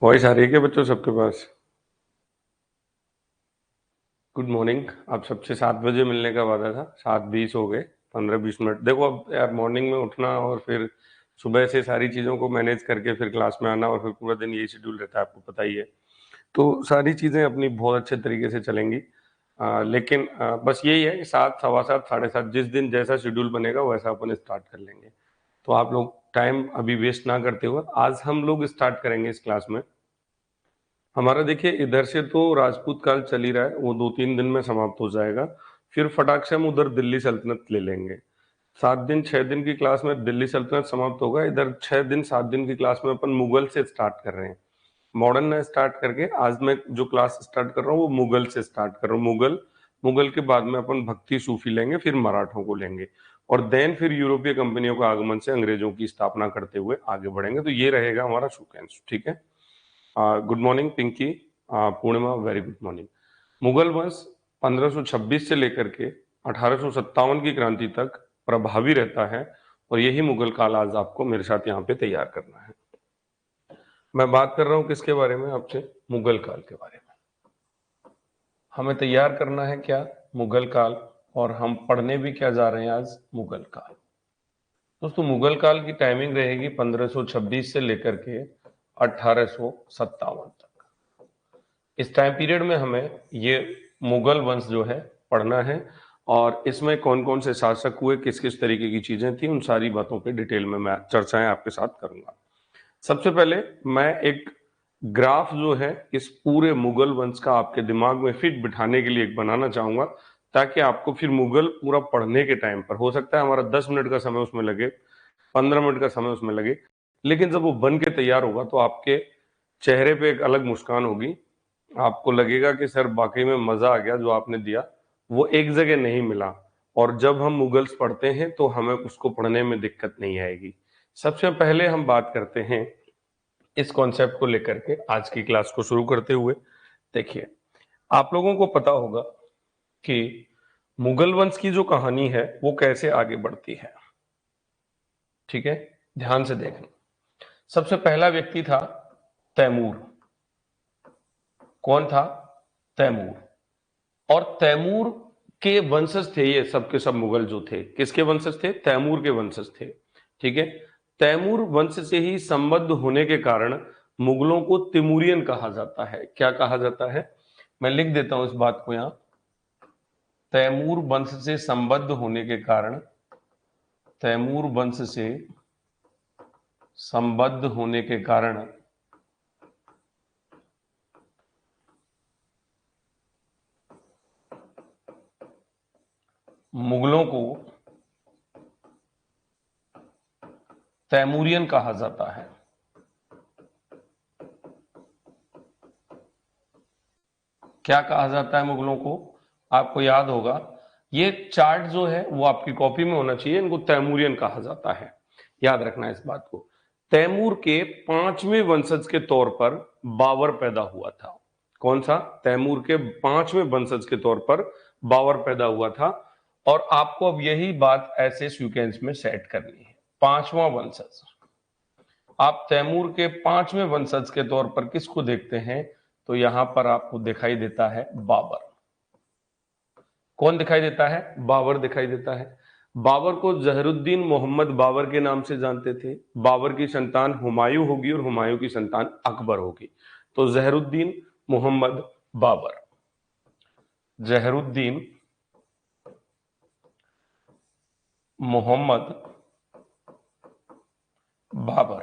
Voice आ रही है क्या बच्चों सबके पास? Good morning. आप सबसे 7 बजे मिलने का वादा था, 7:20 हो गए। 15-20 मिनट देखो। अब यार मॉर्निंग में उठना और फिर सुबह से सारी चीज़ों को मैनेज करके फिर क्लास में आना और फिर पूरा दिन यही शेड्यूल रहता है, आपको पता ही है। तो सारी चीज़ें अपनी बहुत अच्छे तरीके से चलेंगी। लेकिन बस यही है कि 7, सवा 7, 7:30 जिस दिन जैसा शेड्यूल बनेगा वैसा अपन स्टार्ट कर लेंगे। तो आप लोग टाइम अभी वेस्ट ना करते हुए आज हम लोग स्टार्ट करेंगे इस क्लास में। हमारा देखिए इधर से तो राजपूत काल चल ही रहा है, वो 2-3 दिन में समाप्त हो जाएगा। फिर फटाक से हम उधर दिल्ली सल्तनत ले लेंगे। 7 दिन 6 दिन की क्लास में दिल्ली सल्तनत समाप्त होगा। इधर 6 दिन 7 दिन की क्लास में अपन मुगल से स्टार्ट कर रहे हैं। मॉडर्न ना स्टार्ट करके आज मैं जो क्लास स्टार्ट कर रहा हूँ वो मुगल से स्टार्ट कर रहा हूँ। मुगल मुगल के बाद में अपन भक्ति सूफी लेंगे, फिर मराठों को लेंगे और देन फिर यूरोपीय कंपनियों के आगमन से अंग्रेजों की स्थापना करते हुए आगे बढ़ेंगे। तो ये रहेगा हमारा सीक्वेंस, ठीक है। गुड मॉर्निंग पिंकी, पूर्णिमा, वेरी गुड मॉर्निंग। मुगल वंश 1526 से लेकर के 1857 की क्रांति तक प्रभावी रहता है और यही मुगल काल आज आपको मेरे साथ यहाँ पे तैयार करना है। मैं बात कर रहा हूँ किसके बारे में आपसे? मुगल काल के बारे में। हमें तैयार करना है क्या? मुगल काल। और हम पढ़ने भी क्या जा रहे हैं आज? मुगल काल। दोस्तों मुगल काल की टाइमिंग रहेगी 1526 से लेकर के 1857 तक। इस टाइम पीरियड में हमें ये मुगल वंश जो है पढ़ना है और इसमें कौन कौन से शासक हुए, किस किस तरीके की चीजें थी, उन सारी बातों पे डिटेल में मैं चर्चाएं आपके साथ करूंगा। सबसे पहले मैं एक ग्राफ जो है इस पूरे मुगल वंश का आपके दिमाग में फिट बिठाने के लिए एक बनाना चाहूंगा, ताकि आपको फिर मुगल पूरा पढ़ने के टाइम पर, हो सकता है हमारा 10 मिनट का समय उसमें लगे, 15 मिनट का समय उसमें लगे, लेकिन जब वो बन के तैयार होगा तो आपके चेहरे पे एक अलग मुस्कान होगी। आपको लगेगा कि सर वाकई में मजा आ गया, जो आपने दिया वो एक जगह नहीं मिला। और जब हम मुगल्स पढ़ते हैं तो हमें उसको पढ़ने में दिक्कत नहीं आएगी। सबसे पहले हम बात करते हैं इस कॉन्सेप्ट को लेकर के आज की क्लास को शुरू करते हुए। देखिए, आप लोगों को पता होगा कि मुगल वंश की जो कहानी है वो कैसे आगे बढ़ती है, ठीक है। ध्यान से देखना। सबसे पहला व्यक्ति था तैमूर। कौन था? तैमूर। और तैमूर के वंशज थे ये सब के सब मुगल जो थे। किसके वंशज थे? तैमूर के वंशज थे, ठीक है। तैमूर वंश से ही संबद्ध होने के कारण मुगलों को तिमूरियन कहा जाता है। क्या कहा जाता है? मैं लिख देता हूं इस बात को यहां। तैमूर वंश से संबद्ध होने के कारण, तैमूर वंश से संबद्ध होने के कारण मुगलों को तैमूरियन कहा जाता है। क्या कहा जाता है मुगलों को? आपको याद होगा, ये चार्ट जो है वो आपकी कॉपी में होना चाहिए। इनको तैमूरियन कहा जाता है, याद रखना इस बात को। तैमूर के 5वें वंशज के तौर पर बाबर पैदा हुआ था। कौन सा? तैमूर के 5वें वंशज के तौर पर बाबर पैदा हुआ था। और आपको अब यही बात ऐसे सीक्वेंस में सेट करनी है। 5वां वंशज, आप तैमूर के 5वें वंशज के तौर पर किसको देखते हैं? तो यहां पर आपको दिखाई देता है बाबर। कौन दिखाई देता है? बाबर दिखाई देता है। बाबर को जहरुद्दीन मोहम्मद बाबर के नाम से जानते थे। बाबर की संतान हुमायूं होगी और हुमायूं की संतान अकबर होगी। तो जहरुद्दीन मोहम्मद बाबर, जहरुद्दीन मोहम्मद बाबर।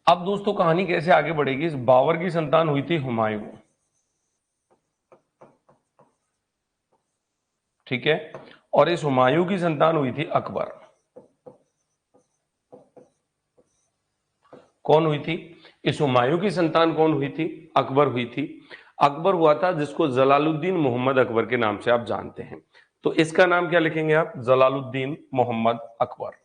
अब दोस्तों कहानी कैसे आगे बढ़ेगी? इस बाबर की संतान हुई थी हुमायूं, ठीक है। और इस हुमायूं की संतान हुई थी अकबर। कौन हुई थी? इस हुमायूं की संतान कौन हुई थी? अकबर हुई थी। अकबर हुआ था जिसको जलालुद्दीन मोहम्मद अकबर के नाम से आप जानते हैं। तो इसका नाम क्या लिखेंगे आप? जलालुद्दीन मोहम्मद अकबर।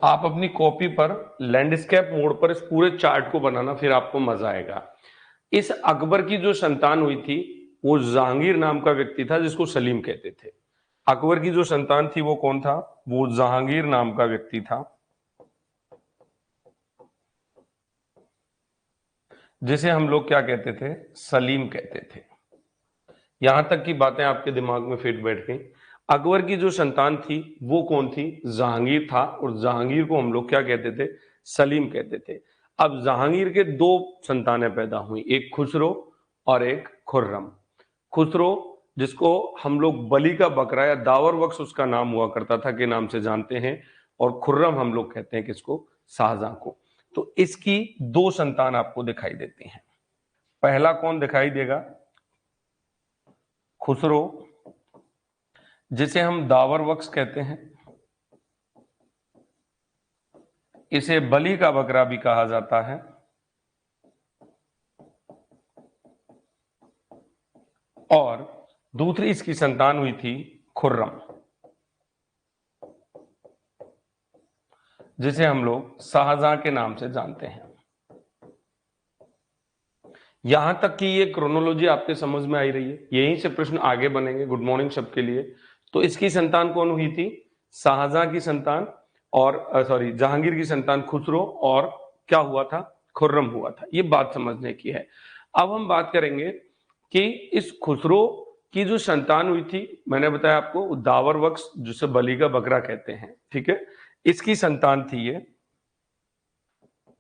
आप अपनी कॉपी पर लैंडस्केप मोड पर इस पूरे चार्ट को बनाना, फिर आपको मजा आएगा। इस अकबर की जो संतान हुई थी वो जहांगीर नाम का व्यक्ति था जिसको सलीम कहते थे। अकबर की जो संतान थी वो कौन था? वो जहांगीर नाम का व्यक्ति था जिसे हम लोग क्या कहते थे? सलीम कहते थे। यहां तक की बातें आपके दिमाग में फिट बैठ गई। अकबर की जो संतान थी वो कौन थी? जहांगीर था, और जहांगीर को हम लोग क्या कहते थे? सलीम कहते थे। अब जहांगीर के दो संतानें पैदा हुई, एक खुसरो और एक खुर्रम। खुसरो, जिसको हम लोग बली का बकरा या दावर बख्श उसका नाम हुआ करता था के नाम से जानते हैं, और खुर्रम हम लोग कहते हैं किसको? शाहजहां को। तो इसकी दो संतान आपको दिखाई देती हैं। पहला कौन दिखाई देगा? खुसरो, जिसे हम दावर बख्श कहते हैं, इसे बली का बकरा भी कहा जाता है, और दूसरी इसकी संतान हुई थी खुर्रम, जिसे हम लोग शाहजहां के नाम से जानते हैं। यहां तक कि ये क्रोनोलॉजी आपके समझ में आई रही है, यहीं से प्रश्न आगे बनेंगे। गुड मॉर्निंग सबके लिए। तो इसकी संतान कौन हुई थी? शाहजहां की संतान, और सॉरी जहांगीर की संतान खुसरो, और क्या हुआ था? खुर्रम हुआ था। ये बात समझने की है। अब हम बात करेंगे कि इस खुसरो की जो संतान हुई थी, मैंने बताया आपको दावर बख्श, जिसे बली का बकरा कहते हैं, ठीक है, इसकी संतान थी ये,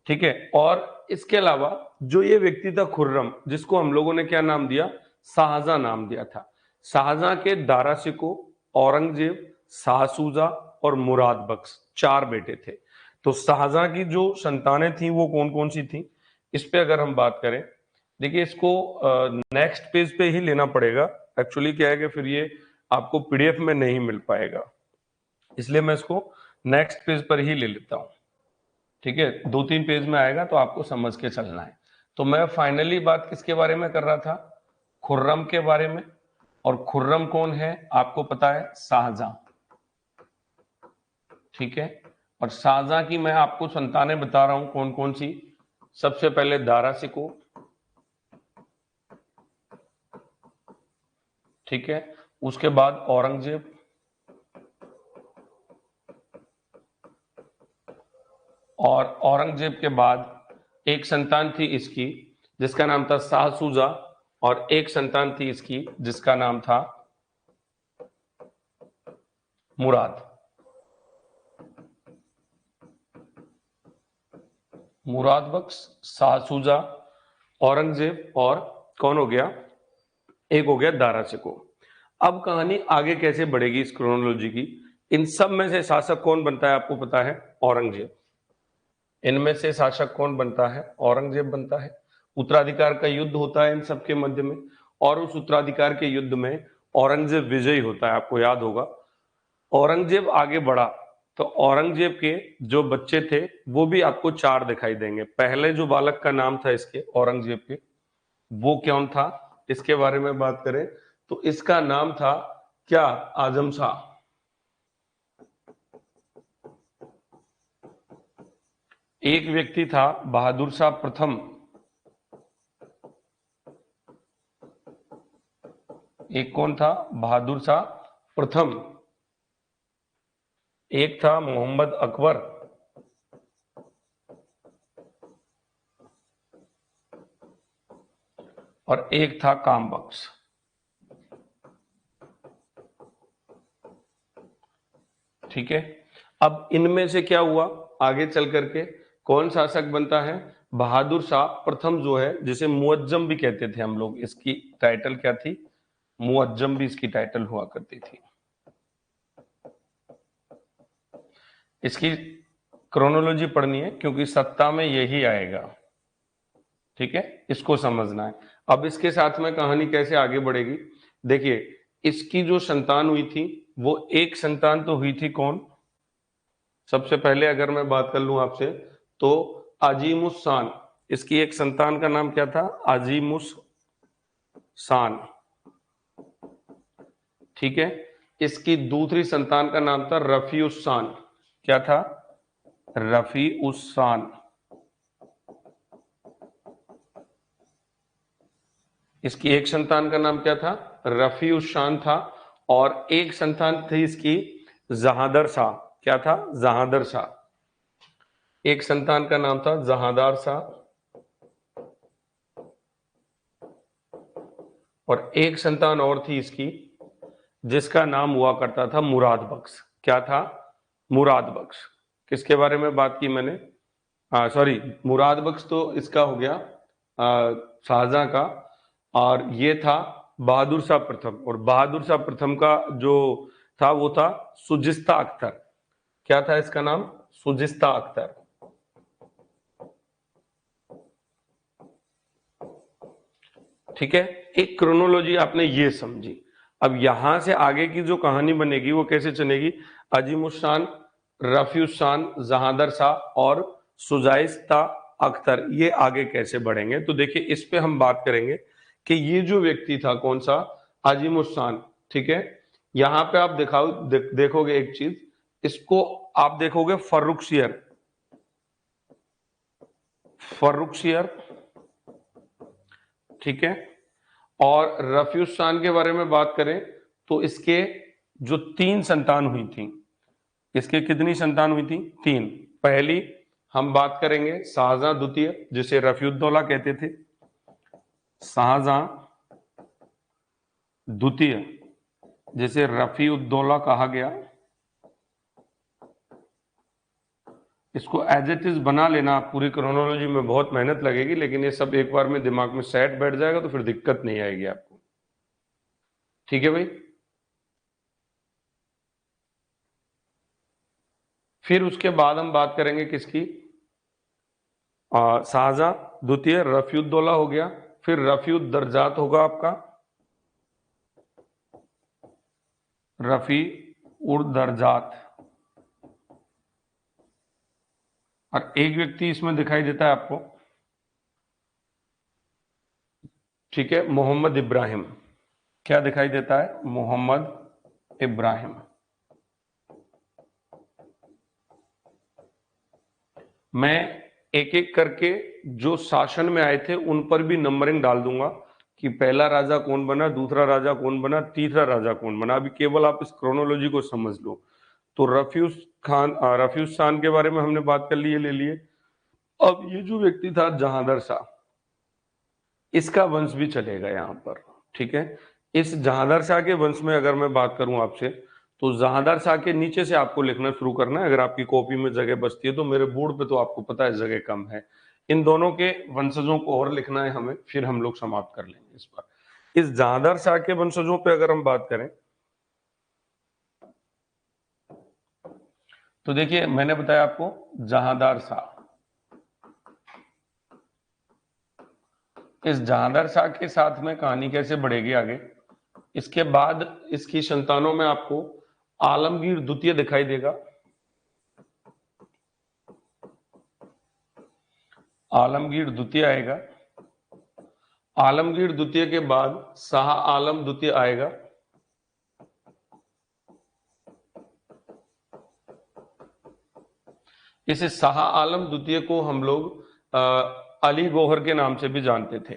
ठीक है। और इसके अलावा जो ये व्यक्ति था खुर्रम, जिसको हम लोगों ने क्या नाम दिया? शाहजहां नाम दिया था। शाहजहां के दारा शिको, औरंगजेब, शाहसूजा और मुराद बख्श चार बेटे थे। तो शाहजहां की जो संतानें थी वो कौन कौन सी थी, इस पे अगर हम बात करें, देखिए इसको नेक्स्ट पेज पे ही लेना पड़ेगा। एक्चुअली क्या है कि फिर ये आपको पीडीएफ में नहीं मिल पाएगा, इसलिए मैं इसको नेक्स्ट पेज पर ही ले लेता हूं, ठीक है। 2-3 पेज में आएगा तो आपको समझ के चलना है। तो मैं फाइनली बात किसके बारे में कर रहा था? खुर्रम के बारे में। और खुर्रम कौन है? आपको पता है, शाहजहां, ठीक है। और शाहजहां की मैं आपको संतानें बता रहा हूं कौन कौन सी। सबसे पहले दारा शिको, ठीक है। उसके बाद औरंगजेब, और औरंगजेब के बाद एक संतान थी इसकी जिसका नाम था शाहसूजा, और एक संतान थी इसकी जिसका नाम था मुराद। मुराद बख्श, शाहसूजा, औरंगजेब, और कौन हो गया? एक हो गया दारा शिको। अब कहानी आगे कैसे बढ़ेगी इस क्रोनोलॉजी की? इन सब में से शासक कौन बनता है आपको पता है? औरंगजेब। इनमें से शासक कौन बनता है? औरंगजेब बनता है। उत्तराधिकार का युद्ध होता है इन सबके मध्य में, और उस उत्तराधिकार के युद्ध में औरंगजेब विजयी होता है, आपको याद होगा। औरंगजेब आगे बढ़ा तो औरंगजेब के जो बच्चे थे वो भी आपको चार दिखाई देंगे। पहले जो बालक का नाम था इसके, औरंगजेब के, वो कौन था? इसके बारे में बात करें तो इसका नाम था क्या? आजम शाह। एक व्यक्ति था बहादुर शाह प्रथम, एक कौन था? बहादुर शाह प्रथम। एक था मोहम्मद अकबर, और एक था काम बख्श, ठीक है। अब इनमें से क्या हुआ आगे चल करके? कौन शासक बनता है? बहादुर शाह प्रथम जो है, जिसे मुअज्जम भी कहते थे हम लोग, इसकी टाइटल क्या थी? मुअज्जम भी इसकी टाइटल हुआ करती थी। इसकी क्रोनोलॉजी पढ़नी है क्योंकि सत्ता में यही आएगा, ठीक है, इसको समझना है। अब इसके साथ में कहानी कैसे आगे बढ़ेगी, देखिए इसकी जो संतान हुई थी वो एक संतान तो हुई थी कौन? सबसे पहले अगर मैं बात कर लूं आपसे तो अजीमुस शान, इसकी एक संतान का नाम क्या था? अजीमुस शान, ठीक है। इसकी दूसरी संतान का नाम था रफी उस शान। क्या था? रफी उस शान। इसकी एक संतान का नाम क्या था? रफी उस शान था, और एक संतान थी इसकी जहादर शाह। क्या था? जहादर शाह। एक संतान का नाम था जहादार शाह, और एक संतान और थी इसकी जिसका नाम हुआ करता था मुराद बख्श। क्या था? मुराद बख्श। किसके बारे में बात की मैंने? सॉरी, मुराद बख्श तो इसका हो गया शाहजहां का, और ये था बहादुर शाह प्रथम, और बहादुर शाह प्रथम का जो था वो था सुजिस्ता अख्तर। क्या था इसका नाम? सुजिस्ता अख्तर। ठीक है, एक क्रोनोलॉजी आपने ये समझी। अब यहां से आगे की जो कहानी बनेगी वो कैसे चलेगी? अजीमुशान, रफीउशान, जहादर शाह और सुजाइस्ता अख्तर, ये आगे कैसे बढ़ेंगे? तो देखिए, इस पे हम बात करेंगे कि ये जो व्यक्ति था कौन सा? अजीमुशान। ठीक है, यहां पे आप देखोगे एक चीज, इसको आप देखोगे फर्रुखशियर। फर्रुखशियर, ठीक है। और रफीउस खान के बारे में बात करें तो इसके जो 3 संतान हुई थी, इसके कितनी संतान हुई थी? 3। पहली हम बात करेंगे शाहजहां द्वितीय, जिसे रफीउद्दौला कहते थे। शाहजहां द्वितीय, जिसे रफीउद्दौला कहा गया। इसको एज इट इज बना लेना, पूरी क्रोनोलॉजी में बहुत मेहनत लगेगी, लेकिन ये सब एक बार में दिमाग में सेट बैठ जाएगा तो फिर दिक्कत नहीं आएगी आपको। ठीक है भाई। फिर उसके बाद हम बात करेंगे किसकी? शाहजहां द्वितीय, रफीउद्दौला हो गया, फिर रफीउद्दर्जात होगा आपका, रफी उर दर्जात। और एक व्यक्ति इसमें दिखाई देता है आपको, ठीक है, मोहम्मद इब्राहिम। क्या दिखाई देता है? मोहम्मद इब्राहिम। मैं एक एक करके जो शासन में आए थे उन पर भी नंबरिंग डाल दूंगा कि पहला राजा कौन बना, दूसरा राजा कौन बना, तीसरा राजा कौन बना। अभी केवल आप इस क्रोनोलॉजी को समझ लो। तो रफीउस खान के बारे में हमने बात कर लिए, ले लिए। अब ये जो व्यक्ति था जहांदर शाह, इसका वंश भी चलेगा यहाँ पर। ठीक है, इस जहांदर शाह के वंश में अगर मैं बात करूं आपसे, तो जहांदर शाह के नीचे से आपको लिखना शुरू करना है। अगर आपकी कॉपी में जगह बचती है तो, मेरे बोर्ड पे तो आपको पता है जगह कम है। इन दोनों के वंशजों को और लिखना है हमें, फिर हम लोग समाप्त कर लेंगे इस पर। इस जहांदर शाह के वंशजों पे अगर हम बात करें तो देखिए, मैंने बताया आपको जहांदार शाह। इस जहांदार शाह के साथ में कहानी कैसे बढ़ेगी आगे? इसके बाद इसकी संतानों में आपको आलमगीर द्वितीय दिखाई देगा। आलमगीर द्वितीय आएगा। आलमगीर द्वितीय के बाद शाह आलम द्वितीय आएगा। इस शाह आलम द्वितीय को हम लोग अली गौहर के नाम से भी जानते थे।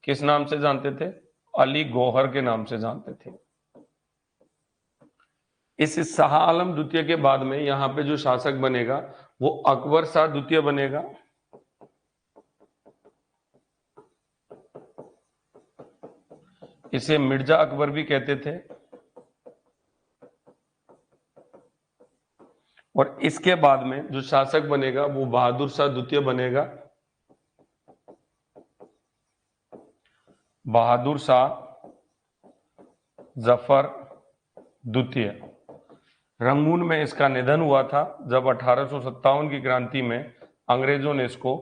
किस नाम से जानते थे? अली गौहर के नाम से जानते थे। इस शाह आलम द्वितीय के बाद में यहां पे जो शासक बनेगा वो अकबर शाह द्वितीय बनेगा। इसे मिर्जा अकबर भी कहते थे। और इसके बाद में जो शासक बनेगा वो बहादुर शाह द्वितीय बनेगा। बहादुर शाह जफर द्वितीय। रंगून में इसका निधन हुआ था जब 1857 की क्रांति में अंग्रेजों ने इसको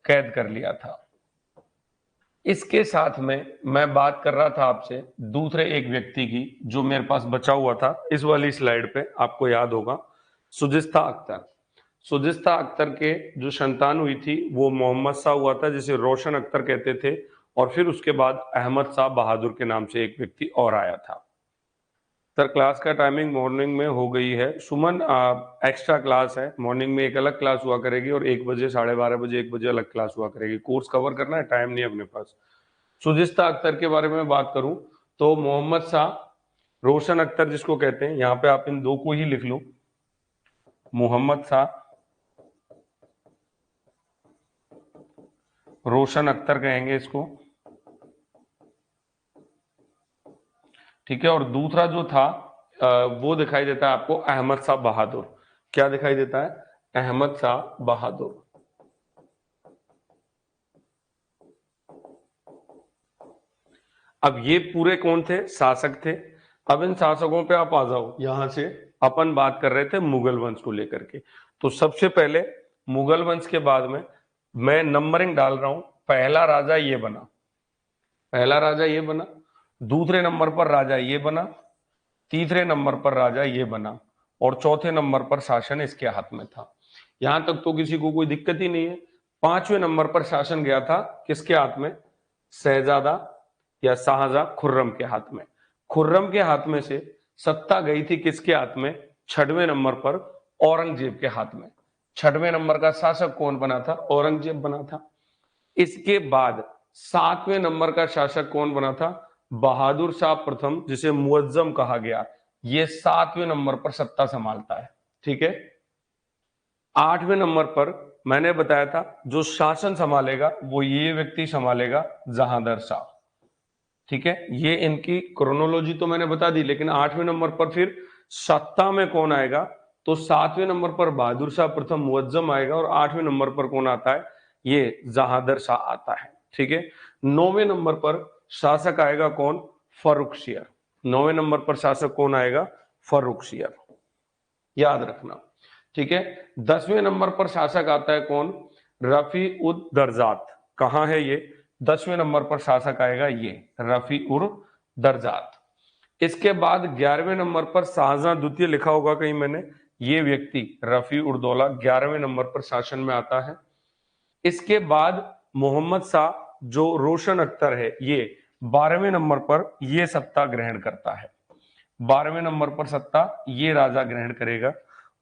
कैद कर लिया था। इसके साथ में मैं बात कर रहा था आपसे दूसरे एक व्यक्ति की, जो मेरे पास बचा हुआ था इस वाली स्लाइड पे, आपको याद होगा, सुजिस्ता अख्तर। सुजिस्ता अख्तर के जो संतान हुई थी वो मोहम्मद शाह हुआ था, जिसे रोशन अख्तर कहते थे। और फिर उसके बाद अहमद शाह बहादुर के नाम से एक व्यक्ति और आया था। सर, क्लास का टाइमिंग मॉर्निंग में हो गई है। सुमन, एक्स्ट्रा क्लास है मॉर्निंग में, एक अलग क्लास हुआ करेगी और 1 बजे, 12:30 बजे, 1 बजे अलग क्लास हुआ करेगी। कोर्स कवर करना है, टाइम नहीं है अपने पास। शुजिस्ता अख्तर के बारे में बात करूं तो मोहम्मद शाह, रोशन अख्तर जिसको कहते हैं, यहां पे आप इन दो को ही लिख लो, मोहम्मद शाह, रोशन अख्तर कहेंगे इसको, ठीक है। और दूसरा जो था वो दिखाई देता है आपको अहमद शाह बहादुर। क्या दिखाई देता है? अहमद शाह बहादुर। अब ये पूरे कौन थे? शासक थे। अब इन शासकों पे आप आ जाओ, यहां से अपन बात कर रहे थे मुगल वंश को लेकर के। तो सबसे पहले मुगल वंश के बाद में मैं नंबरिंग डाल रहा हूं, पहला राजा ये बना, पहला राजा ये बना, दूसरे नंबर पर राजा ये बना, तीसरे नंबर पर राजा ये बना, और चौथे नंबर पर शासन इसके हाथ में था। यहां तक तो किसी को कोई दिक्कत ही नहीं है। पांचवें नंबर पर शासन गया था किसके हाथ में? शहजादा या शाहजहां खुर्रम के हाथ में। खुर्रम के हाथ में से सत्ता गई थी किसके हाथ में? छठवें नंबर पर औरंगजेब के हाथ में। छठवें नंबर का शासक कौन बना था? औरंगजेब बना था। इसके बाद सातवें नंबर का शासक कौन बना था? बहादुर शाह प्रथम, जिसे मुअज्जम कहा गया। ये सातवें नंबर पर सत्ता संभालता है, ठीक है। आठवें नंबर पर मैंने बताया था जो शासन संभालेगा वो ये व्यक्ति संभालेगा, जहांदर शाह, ठीक है। ये इनकी क्रोनोलॉजी तो मैंने बता दी, लेकिन आठवें नंबर पर फिर सत्ता में कौन आएगा? तो सातवें नंबर पर बहादुर शाह प्रथम मुअज्जम आएगा, और आठवें नंबर पर कौन आता है? ये जहांदर शाह आता है, ठीक है। नौवें नंबर पर शासक आएगा कौन? फर्रुखशियर। नौवें नंबर पर शासक कौन आएगा? फर्रुखशियर, याद रखना, ठीक है। 10वें नंबर पर शासक आता है कौन? रफी उद दरजात। कहां है ये? 10वें नंबर पर शासक आएगा ये रफी उर दरजात। इसके बाद 11वें नंबर पर शाहजहां द्वितीय लिखा होगा कहीं मैंने, ये व्यक्ति रफी उर दौला 11वें नंबर पर शासन में आता है। इसके बाद मोहम्मद शाह जो रोशन अख्तर है, ये 12वें नंबर पर ये सत्ता ग्रहण करता है। 12वें नंबर पर सत्ता ये राजा ग्रहण करेगा।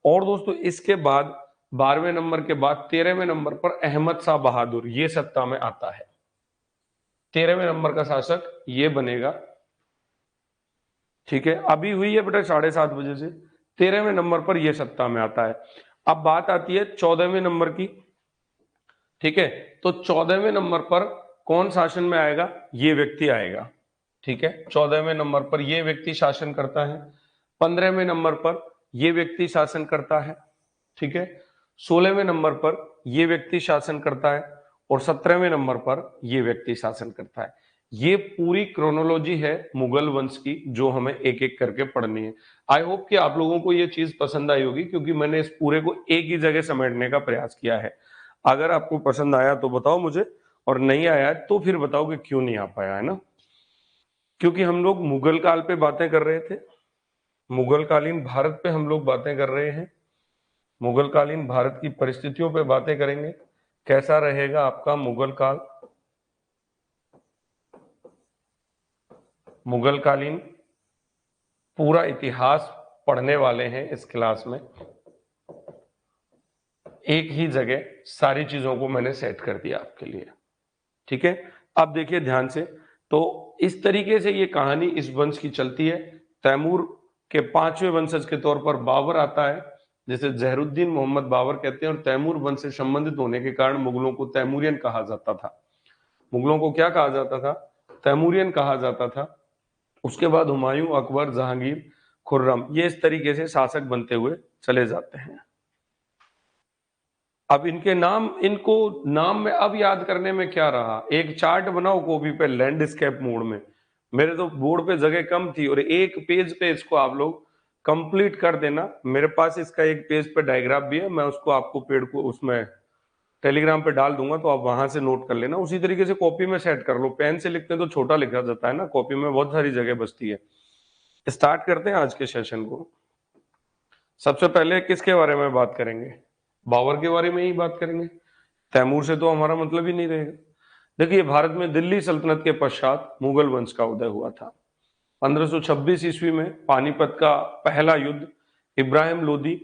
और दोस्तों इसके बाद 12वें नंबर के बाद 13वें नंबर पर अहमद शाह बहादुर ये सत्ता में आता है। 13वें नंबर का शासक ये बनेगा, ठीक है। अभी हुई है बेटा 7:30 बजे से। 13वें नंबर पर यह सत्ता में आता है। अब बात आती है 14वें नंबर की, ठीक है। तो 14वें नंबर पर कौन शासन में आएगा? ये व्यक्ति आएगा, ठीक है। 14वें नंबर पर यह व्यक्ति शासन करता है। 15वें नंबर पर यह व्यक्ति शासन करता है, ठीक है। 16वें नंबर पर यह व्यक्ति शासन करता है, और 17वें नंबर पर यह व्यक्ति शासन करता है। ये पूरी क्रोनोलॉजी है मुगल वंश की, जो हमें एक एक करके पढ़नी है। आई होप कि आप लोगों को ये चीज पसंद आई होगी, क्योंकि मैंने इस पूरे को एक ही जगह समेटने का प्रयास किया है। अगर आपको पसंद आया तो बताओ मुझे, और नहीं आया तो फिर बताओ कि क्यों नहीं आ पाया, है ना। क्योंकि हम लोग मुगल काल पे बातें कर रहे थे, मुगल कालीन भारत पे हम लोग बातें कर रहे हैं, मुगल कालीन भारत की परिस्थितियों पे बातें करेंगे। कैसा रहेगा आपका मुगल काल, मुगल कालीन पूरा इतिहास पढ़ने वाले हैं इस क्लास में। एक ही जगह सारी चीजों को मैंने सेट कर दिया आपके लिए, ठीक है। अब देखिए ध्यान से, तो इस तरीके से ये कहानी इस वंश की चलती है। तैमूर के 5वें वंशज के तौर पर बाबर आता है, जिसे जहरुद्दीन मोहम्मद बाबर कहते हैं, और तैमूर वंश से संबंधित होने के कारण मुगलों को तैमूरियन कहा जाता था। मुगलों को क्या कहा जाता था? तैमूरियन कहा जाता था। उसके बाद हुमायूं, अकबर, जहांगीर, खुर्रम, ये इस तरीके से शासक बनते हुए चले जाते हैं। अब इनके नाम, इनको नाम में अब याद करने में क्या रहा? एक चार्ट बनाओ कॉपी पे लैंडस्केप मोड में। मेरे तो बोर्ड पे जगह कम थी, और एक पेज पे इसको आप लोग कंप्लीट कर देना। मेरे पास इसका एक पेज पे डायग्राफ भी है, मैं उसको आपको पेड़ को उसमें टेलीग्राम पे डाल दूंगा, तो आप वहां से नोट कर लेना। उसी तरीके से कॉपी में सेट कर लो। पेन से लिखते हैं तो छोटा लिखा जाता है ना, कॉपी में बहुत सारी जगह बचती है। स्टार्ट करते हैं आज के सेशन को। सबसे पहले किसके बारे में बात करेंगे? बाबर के बारे में ही बात करेंगे। तैमूर से तो हमारा मतलब ही नहीं रहेगा। देखिए, भारत में दिल्ली सल्तनत के पश्चात मुगल वंश का उदय हुआ था। 1526 ईस्वी में पानीपत का पहला युद्ध, इब्राहिम लोदी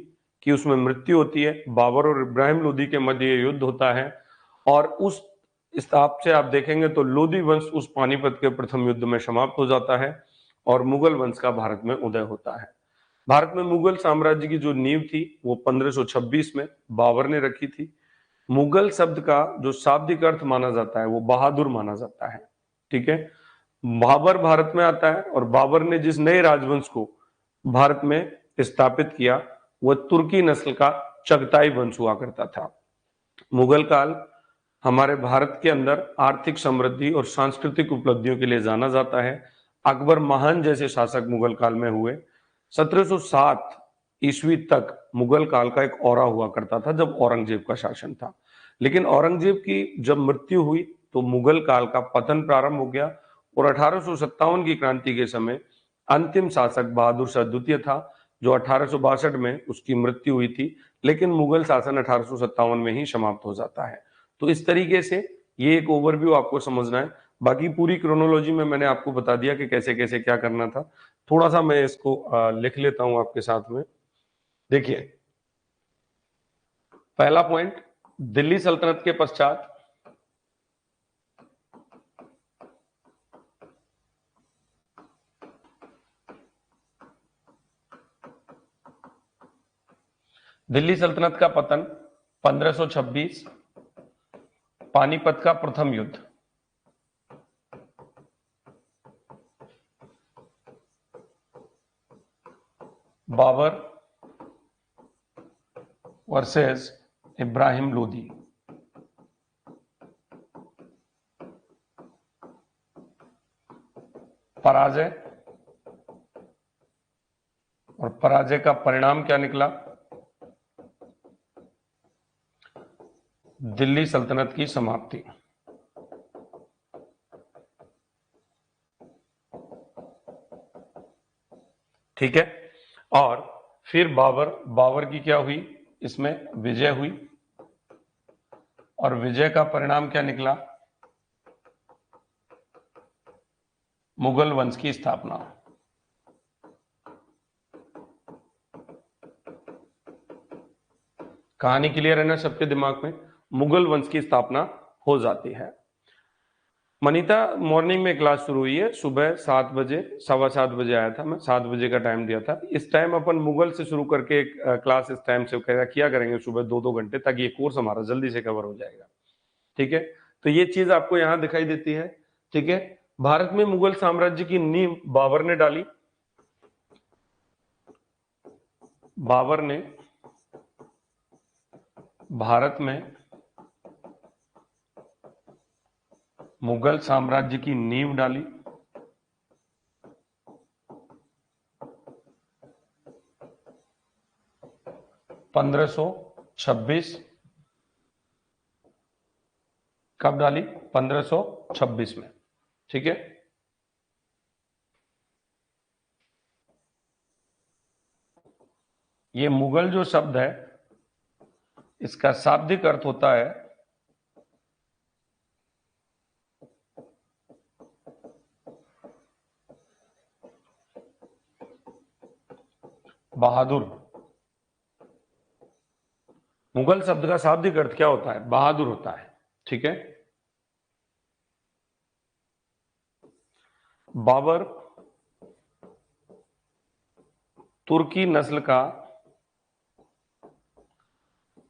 की उसमें मृत्यु होती है। बाबर और इब्राहिम लोदी के मध्य ये युद्ध होता है, और उस इस ताप से आप देखेंगे तो लोधी वंश उस पानीपत के प्रथम युद्ध में समाप्त हो जाता है और मुगल वंश का भारत में उदय होता है। भारत में मुगल साम्राज्य की जो नींव थी वो 1526 में बाबर ने रखी थी। मुगल शब्द का जो शाब्दिक अर्थ माना जाता है वो बहादुर माना जाता है। ठीक है, बाबर भारत में आता है और बाबर ने जिस नए राजवंश को भारत में स्थापित किया वह तुर्की नस्ल का चगताई वंश हुआ करता था। मुगल काल हमारे भारत के अंदर आर्थिक समृद्धि और सांस्कृतिक उपलब्धियों के लिए जाना जाता है। अकबर महान जैसे शासक मुगल काल में हुए। 1707 ईस्वी तक मुगल काल का एक औरा हुआ करता था जब औरंगजेब का शासन था, लेकिन औरंगजेब की जब मृत्यु हुई तो मुगल काल का पतन प्रारंभ हो गया और 1857 की क्रांति के समय अंतिम शासक बहादुर शाह द्वितीय था, जो 1862 में उसकी मृत्यु हुई थी, लेकिन मुगल शासन 1857 में ही समाप्त हो जाता है। तो इस तरीके से ये एक ओवरव्यू आपको समझना है। बाकी पूरी क्रोनोलॉजी में मैंने आपको बता दिया कि कैसे कैसे क्या करना था। थोड़ा सा मैं इसको लिख लेता हूं आपके साथ में। देखिए, पहला पॉइंट, दिल्ली सल्तनत के पश्चात दिल्ली सल्तनत का पतन 1526, पानीपत का प्रथम युद्ध, बाबर वर्सेस इब्राहिम लोदी, पराजय और पराजय का परिणाम क्या निकला? दिल्ली सल्तनत की समाप्ति। ठीक है, और फिर बाबर की क्या हुई? इसमें विजय हुई और विजय का परिणाम क्या निकला? मुगल वंश की स्थापना। कहानी क्लियर है ना सबके दिमाग में? मुगल वंश की स्थापना हो जाती है। मनीता, मॉर्निंग में क्लास शुरू हुई है, सुबह 7 बजे, 7:15 आया था मैं, 7 बजे का टाइम दिया था। इस टाइम अपन मुगल से शुरू करके एक क्लास इस टाइम से किया करेंगे सुबह 2-2 घंटे, ताकि ये कोर्स हमारा जल्दी से कवर हो जाएगा। ठीक है, तो ये चीज आपको यहां दिखाई देती है। ठीक है, भारत में मुगल साम्राज्य की नींव बाबर ने डाली। बाबर ने भारत में मुगल साम्राज्य की नींव डाली। पंद्रह सौ छब्बीस कब डाली? 1526 में। ठीक है, ये मुगल जो शब्द है इसका शाब्दिक अर्थ होता है बहादुर। मुगल शब्द का शाब्दिक अर्थ क्या होता है? बहादुर होता है। ठीक है, बाबर तुर्की नस्ल का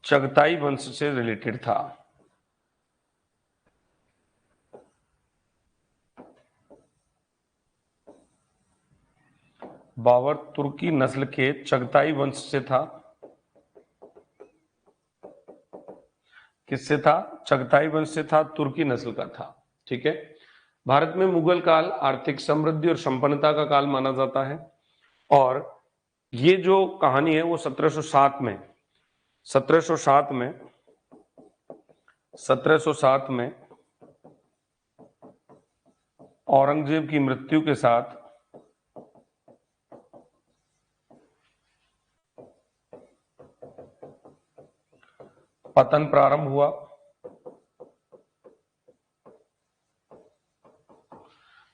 चगताई वंश से रिलेटेड था। बाबर तुर्की नस्ल के चगताई वंश से था। किससे था? चगताई वंश से था, तुर्की नस्ल का था। ठीक है, भारत में मुगल काल आर्थिक समृद्धि और संपन्नता का काल माना जाता है। और ये जो कहानी है वो 1707 में 1707 में 1707 में औरंगजेब की मृत्यु के साथ पतन प्रारंभ हुआ।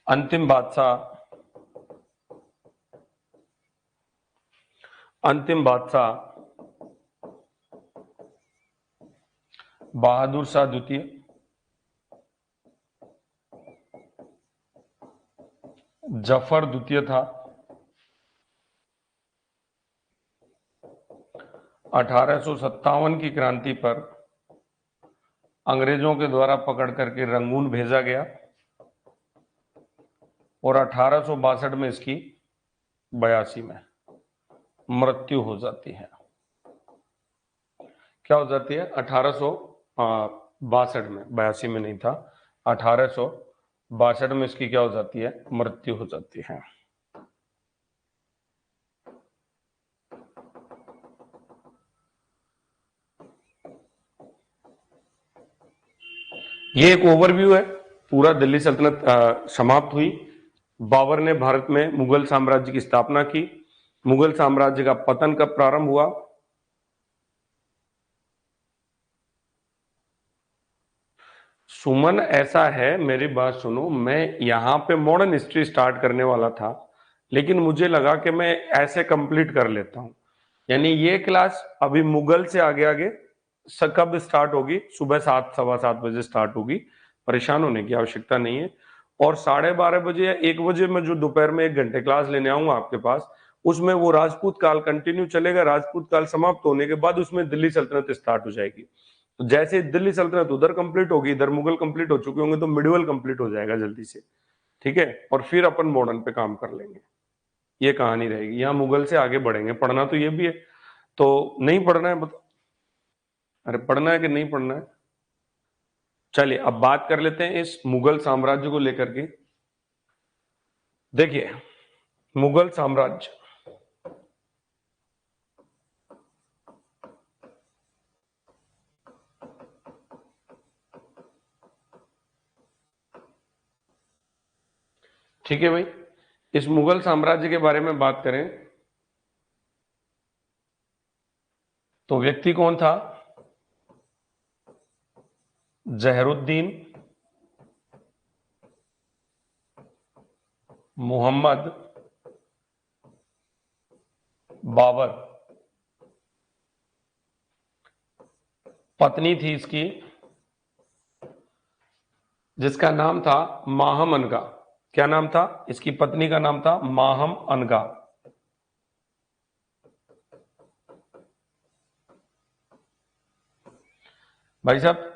अंतिम बादशाह बहादुर शाह द्वितीय जफर द्वितीय था। 1857 की क्रांति पर अंग्रेजों के द्वारा पकड़ करके रंगून भेजा गया और 1862 में इसकी 82 में मृत्यु हो जाती है। क्या हो जाती है? 1862 में, 82 में नहीं था, 1862 में इसकी क्या हो जाती है? मृत्यु हो जाती है। ये एक ओवरव्यू है, पूरा दिल्ली सल्तनत समाप्त हुई। बाबर ने भारत में मुगल साम्राज्य की स्थापना की। मुगल साम्राज्य का पतन कब प्रारंभ हुआ? सुमन, ऐसा है, मेरी बात सुनो, मैं यहां पे मॉडर्न हिस्ट्री स्टार्ट करने वाला था, लेकिन मुझे लगा कि मैं ऐसे कंप्लीट कर लेता हूं। यानी ये क्लास अभी मुगल से आगे आगे कब स्टार्ट होगी? सुबह 7, सवा 7 बजे स्टार्ट होगी, परेशान होने की आवश्यकता नहीं है। और 12:30 बजे या 1 बजे में जो दोपहर में 1 घंटे क्लास लेने आऊंगा आपके पास, उसमें वो राजपूत काल कंटिन्यू चलेगा। राजपूत काल समाप्त होने के बाद उसमें दिल्ली सल्तनत स्टार्ट हो जाएगी। तो जैसे दिल्ली सल्तनत उधर कंप्लीट होगी, इधर मुगल कंप्लीट हो चुके होंगे, तो मिडिवल कंप्लीट हो जाएगा जल्दी से, ठीक है? और फिर अपन मॉडर्न पे काम कर लेंगे। ये कहानी रहेगी, यहाँ मुगल से आगे बढ़ेंगे। पढ़ना तो ये भी है, तो नहीं पढ़ना है बताओ? अरे पढ़ना है कि नहीं पढ़ना है? चलिए अब बात कर लेते हैं इस मुगल साम्राज्य को लेकर के। देखिए, मुगल साम्राज्य ठीक है भाई। इस मुगल साम्राज्य के बारे में बात करें तो व्यक्ति कौन था? जहरुद्दीन मोहम्मद बाबर। पत्नी थी इसकी, जिसका नाम था माहम अनगा। क्या नाम था? इसकी पत्नी का नाम था माहम अनगा। भाई साहब,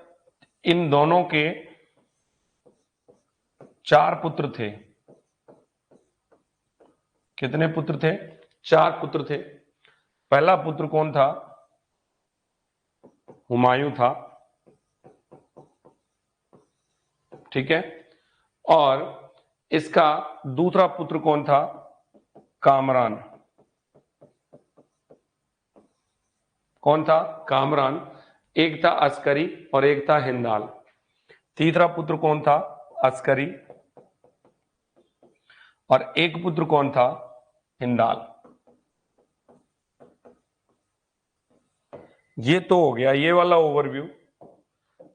इन दोनों के 4 पुत्र थे। कितने पुत्र थे? 4 पुत्र थे। पहला पुत्र कौन था? हुमायूं था, ठीक है। और इसका दूसरा पुत्र कौन था? कामरान। कौन था? कामरान। एक था अस्करी और एक था हिंदाल। तीसरा पुत्र कौन था? अस्करी। और एक पुत्र कौन था? हिंदाल। ये तो हो गया ये वाला ओवरव्यू।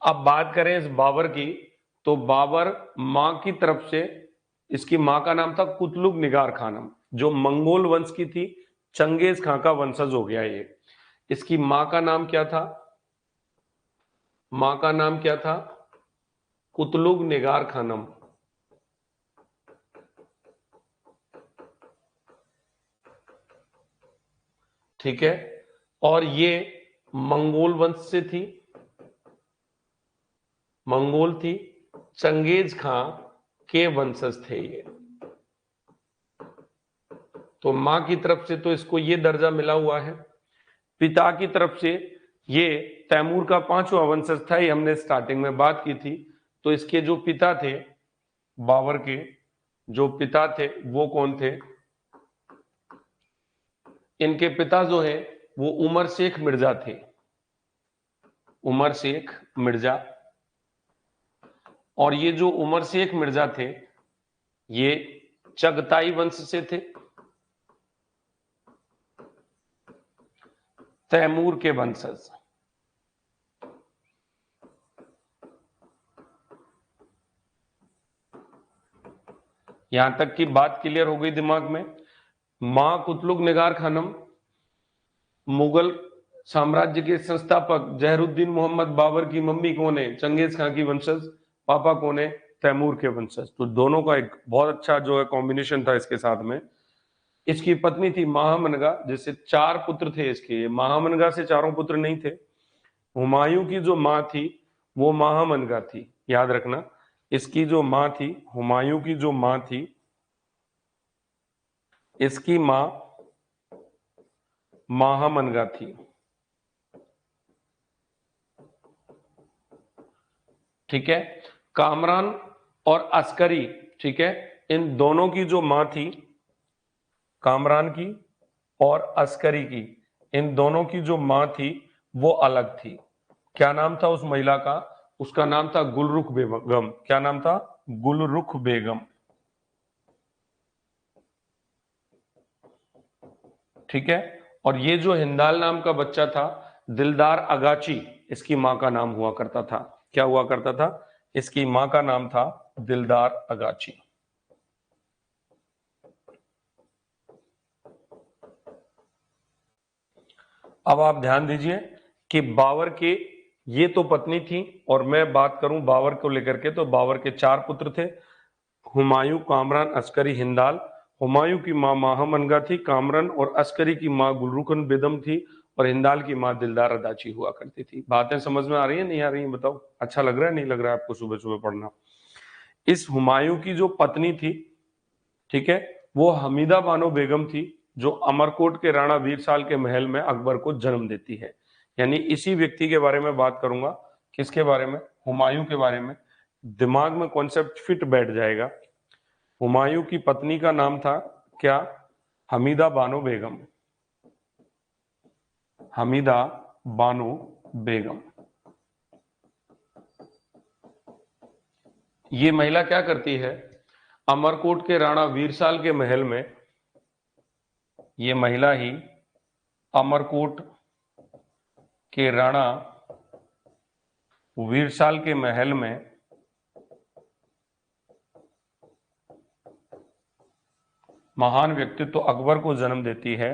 अब बात करें इस बाबर की, तो बाबर मां की तरफ से, इसकी मां का नाम था कुतलुग निगार खानम, जो मंगोल वंश की थी। चंगेज खां का वंशज हो गया ये। इसकी मां का नाम क्या था? मां का नाम क्या था? कुतलुग निगार खानम। ठीक है। और ये मंगोल वंश से थी, मंगोल थी। चंगेज खां के वंशज थे ये। तो मां की तरफ से तो इसको ये दर्जा मिला हुआ है। पिता की तरफ से ये तैमूर का 5वां वंशज था, ये हमने स्टार्टिंग में बात की थी। तो इसके जो पिता थे, बाबर के जो पिता थे वो कौन थे? इनके पिता जो है वो उमर शेख मिर्जा थे। उमर शेख मिर्जा। और ये जो उमर शेख मिर्जा थे, ये चगताई वंश से थे, तैमूर के वंशज। यहां तक की बात क्लियर हो गई दिमाग में? मां कुतलुग निगार खानम, मुगल साम्राज्य के संस्थापक जहरुद्दीन मोहम्मद बाबर की मम्मी कौन है? चंगेज खां की वंशज। पापा कौन है? तैमूर के वंशज। तो दोनों का एक बहुत अच्छा जो है कॉम्बिनेशन था इसके साथ में। इसकी पत्नी थी महामनगा, जिससे 4 पुत्र थे इसके। महामनगा से चारों पुत्र नहीं थे। हुमायूं की जो मां थी वो महामनगा थी, याद रखना। इसकी जो मां थी, हुमायूं की जो मां थी, इसकी मां महामनगा थी। ठीक है। कामरान और अस्करी, ठीक है, इन दोनों की जो मां थी, कामरान की और अस्करी की, इन दोनों की जो मां थी वो अलग थी। क्या नाम था उस महिला का? उसका नाम था गुलरुख बेगम। क्या नाम था? गुलरुख बेगम। ठीक है। और ये जो हिंदाल नाम का बच्चा था, दिलदार अगाची, इसकी मां का नाम हुआ करता था। क्या हुआ करता था? इसकी मां का नाम था दिलदार अगाची। अब आप ध्यान दीजिए कि बाबर के ये तो पत्नी थी, और मैं बात करूं बाबर को लेकर के, तो बाबर के 4 पुत्र थे, हुमायूं, कामरान, अस्करी, हिंदाल। हुमायूं की मां महामनगा थी, कामरान और अस्करी की मां गुलरुखन बेगम थी, और हिंदाल की मां दिलदार अदाची हुआ करती थी। बातें समझ में आ रही है नहीं आ रही है? बताओ, अच्छा लग रहा है नहीं लग रहा है आपको सुबह सुबह पढ़ना? इस हुमायूं की जो पत्नी थी, ठीक है, वो हमीदा बानो बेगम थी, जो अमरकोट के राणा वीरसाल के महल में अकबर को जन्म देती है। यानी इसी व्यक्ति के बारे में बात करूंगा। किसके बारे में? हुमायूं के बारे में। दिमाग में कॉन्सेप्ट फिट बैठ जाएगा। हुमायूं की पत्नी का नाम था क्या? हमीदा बानो बेगम। हमीदा बानो बेगम। ये महिला क्या करती है? अमरकोट के राणा वीरसाल के महल में, ये महिला ही अमरकोट के राणा वीरसाल के महल में महान व्यक्तित्व अकबर को जन्म देती है।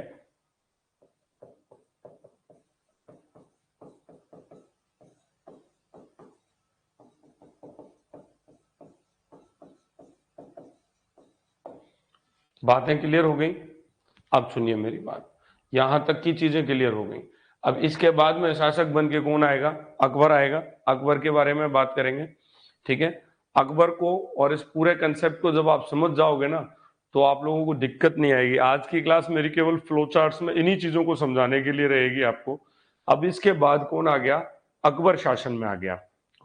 बातें क्लियर हो गई? अब सुनिए मेरी बात, यहां तक की चीजें क्लियर हो गई। अब इसके बाद में शासक बन के कौन आएगा? अकबर आएगा। अकबर के बारे में बात करेंगे। ठीक है। अकबर को और इस पूरे कंसेप्ट को जब आप समझ जाओगे ना, तो आप लोगों को दिक्कत नहीं आएगी। आज की क्लास मेरी केवल फ्लो चार्ट्स में इन्हीं चीजों को समझाने के लिए रहेगी आपको। अब इसके बाद कौन आ गया? अकबर शासन में आ गया।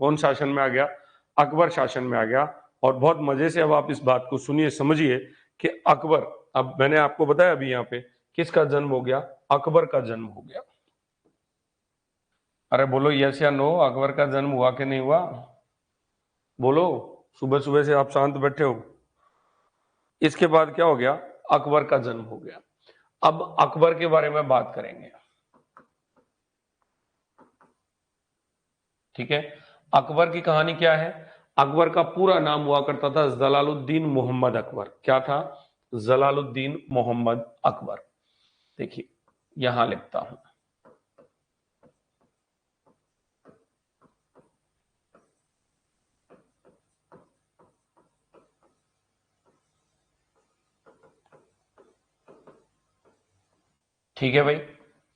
कौन शासन में आ गया? अकबर शासन में आ गया। और बहुत मजे से अब आप इस बात को सुनिए, समझिए कि अकबर, अब मैंने आपको बताया अभी यहाँ पे किसका जन्म हो गया? अकबर का जन्म हो गया। अरे बोलो यस या नो, अकबर का जन्म हुआ कि नहीं हुआ? बोलो, सुबह सुबह से आप शांत बैठे हो। इसके बाद क्या हो गया? अकबर का जन्म हो गया। अब अकबर के बारे में बात करेंगे। ठीक है। अकबर की कहानी क्या है? अकबर का पूरा नाम हुआ करता था जलालुद्दीन मोहम्मद अकबर। क्या था? जलालुद्दीन मोहम्मद अकबर। देखिए यहां लिखता हूं। ठीक है भाई।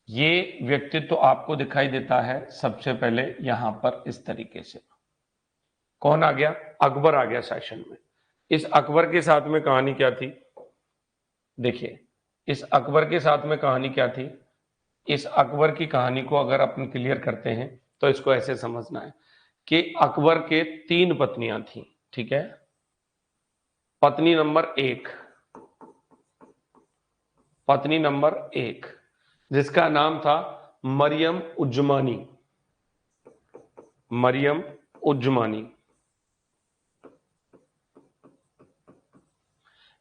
ये व्यक्तित्व तो आपको दिखाई देता है सबसे पहले यहां पर इस तरीके से। कौन आ गया? अकबर आ गया शासन में। इस अकबर के साथ में कहानी क्या थी? देखिए, इस अकबर के साथ में कहानी क्या थी? इस अकबर की कहानी को अगर अपन क्लियर करते हैं तो इसको ऐसे समझना है कि अकबर के 3 पत्नियां थी। ठीक है। पत्नी नंबर 1, पत्नी नंबर 1 जिसका नाम था मरियम उज्जमानी। मरियम उज्जमानी।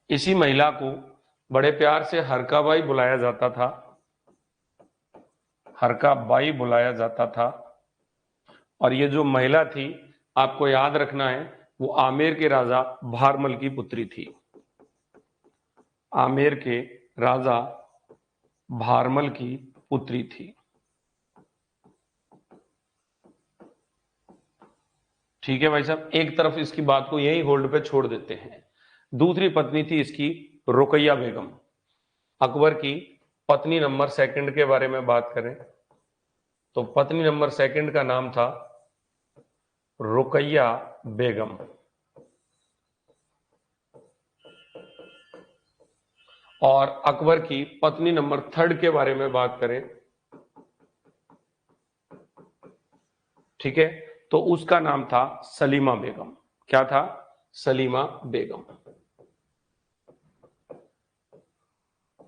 इसी महिला को बड़े प्यार से हरका बाई बुलाया जाता था। हरका बाई बुलाया जाता था। और ये जो महिला थी, आपको याद रखना है, वो आमेर के राजा भारमल की पुत्री थी। आमेर के राजा भारमल की पुत्री थी। ठीक है भाई साहब, एक तरफ इसकी बात को यही होल्ड पे छोड़ देते हैं। दूसरी पत्नी थी इसकी रुकैया बेगम। अकबर की पत्नी नंबर सेकंड के बारे में बात करें तो पत्नी नंबर सेकंड का नाम था रुकैया बेगम। और अकबर की पत्नी नंबर थर्ड के बारे में बात करें, ठीक है, तो उसका नाम था सलीमा बेगम। क्या था? सलीमा बेगम।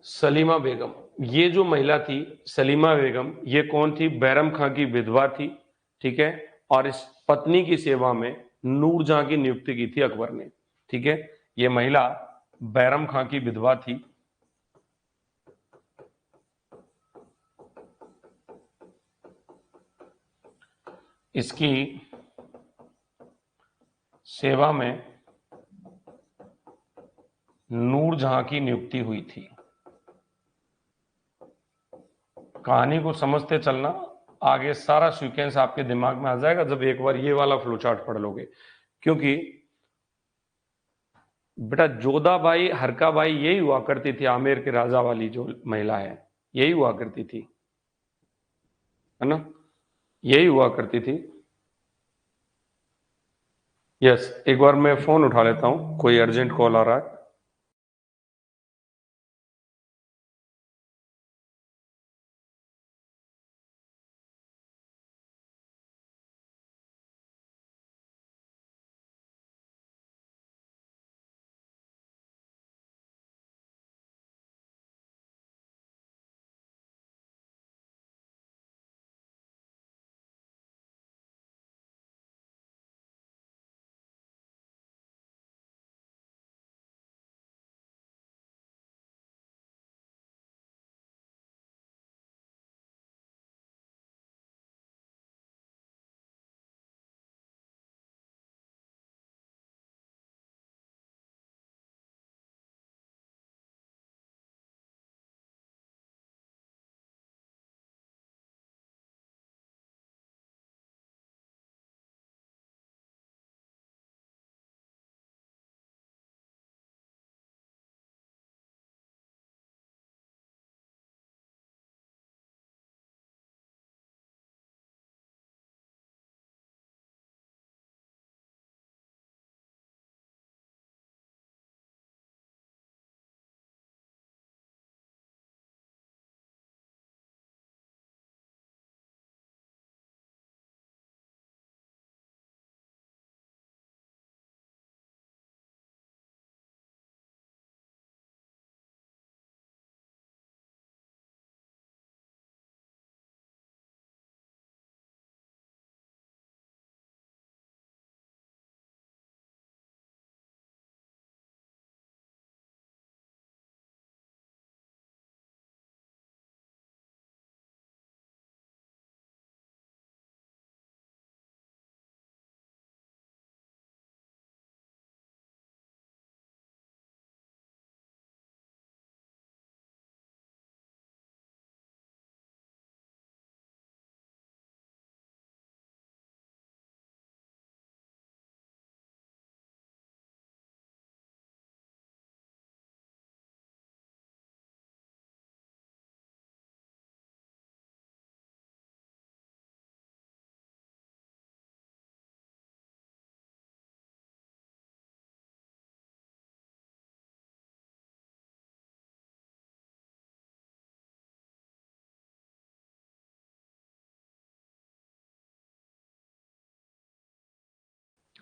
सलीमा बेगम, ये जो महिला थी सलीमा बेगम, ये कौन थी? बैरम खां की विधवा थी, ठीक है, और इस पत्नी की सेवा में नूरजहां की नियुक्ति की थी अकबर ने, ठीक है। ये महिला बैरम खां की विधवा थी, इसकी सेवा में नूरजहां की नियुक्ति हुई थी। कहानी को समझते चलना, आगे सारा सीक्वेंस आपके दिमाग में आ जाएगा जब एक बार ये वाला फ्लो चार्ट पढ़ लोगे। क्योंकि बेटा जोधाबाई हरकाबाई यही हुआ करती थी, आमेर के राजा वाली जो महिला है यही हुआ करती थी, है ना, यही हुआ करती थी। यस, एक बार मैं फोन उठा लेता हूं, कोई अर्जेंट कॉल आ रहा है।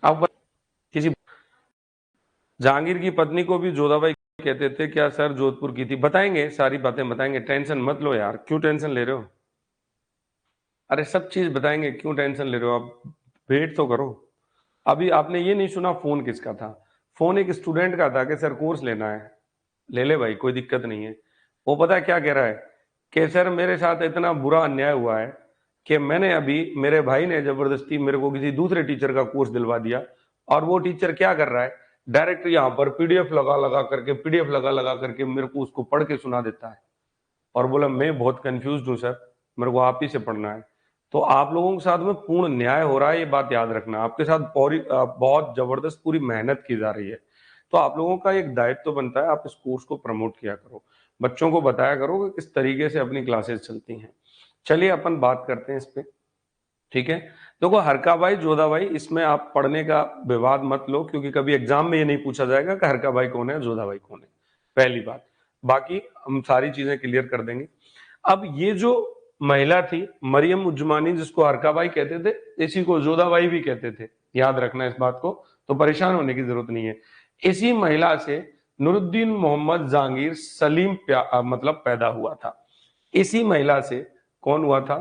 अब किसी जहांगीर की पत्नी को भी जोधाबाई कहते थे क्या सर? जोधपुर की थी। बताएंगे, सारी बातें बताएंगे, टेंशन मत लो यार, क्यों टेंशन ले रहे हो? अरे सब चीज बताएंगे, क्यों टेंशन ले रहे हो आप? वेट तो करो। अभी आपने ये नहीं सुना फोन किसका था? फोन एक स्टूडेंट का था कि सर कोर्स लेना है। ले ले भाई, कोई दिक्कत नहीं है। वो पता है क्या कह रहा है कि सर मेरे साथ इतना बुरा अन्याय हुआ है कि मैंने अभी, मेरे भाई ने जबरदस्ती मेरे को किसी दूसरे टीचर का कोर्स दिलवा दिया, और वो टीचर क्या कर रहा है, डायरेक्ट यहाँ पर पीडीएफ लगा लगा करके मेरे को उसको पढ़ के सुना देता है। और बोला मैं बहुत कंफ्यूज हूँ सर, मेरे को आप ही से पढ़ना है। तो आप लोगों के साथ में पूर्ण न्याय हो रहा है, ये बात याद रखना। आपके साथ बहुत जबरदस्त पूरी मेहनत की जा रही है। तो आप लोगों का एक दायित्व तो बनता है, आप इस कोर्स को प्रमोट किया करो, बच्चों को बताया करो कि किस तरीके से अपनी क्लासेस चलती हैं। चलिए अपन बात करते हैं इस पे, ठीक है। देखो हरका भाई जोधा भाई, इसमें आप पढ़ने का विवाद मत लो, क्योंकि कभी एग्जाम में ये नहीं पूछा जाएगा कि हरका भाई कौन है, जोधा भाई कौन है, पहली बात। बाकी हम सारी चीजें क्लियर कर देंगे। अब ये जो महिला थी मरियम उज्जमानी, जिसको हरका भाई कहते थे, इसी को जोधा भाई भी कहते थे, याद रखना इस बात को, तो परेशान होने की जरूरत नहीं है। इसी महिला से नूरुद्दीन मोहम्मद जहांगीर सलीम मतलब पैदा हुआ था। इसी महिला से कौन हुआ था,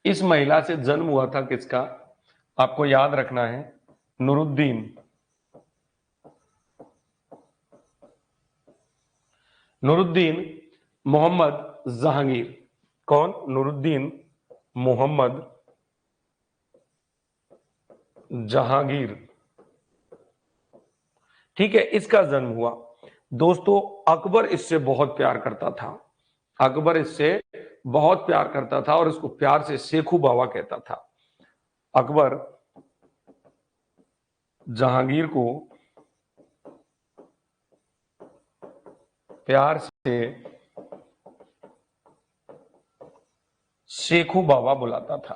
इस महिला से जन्म हुआ था किसका, आपको याद रखना है, नूरुद्दीन नूरुद्दीन मोहम्मद जहांगीर। कौन, नूरुद्दीन मोहम्मद जहांगीर, ठीक है, इसका जन्म हुआ। दोस्तों अकबर इससे बहुत प्यार करता था, अकबर इससे बहुत प्यार करता था और इसको प्यार से शेखू बाबा कहता था। अकबर जहांगीर को प्यार से शेखू बाबा बुलाता था।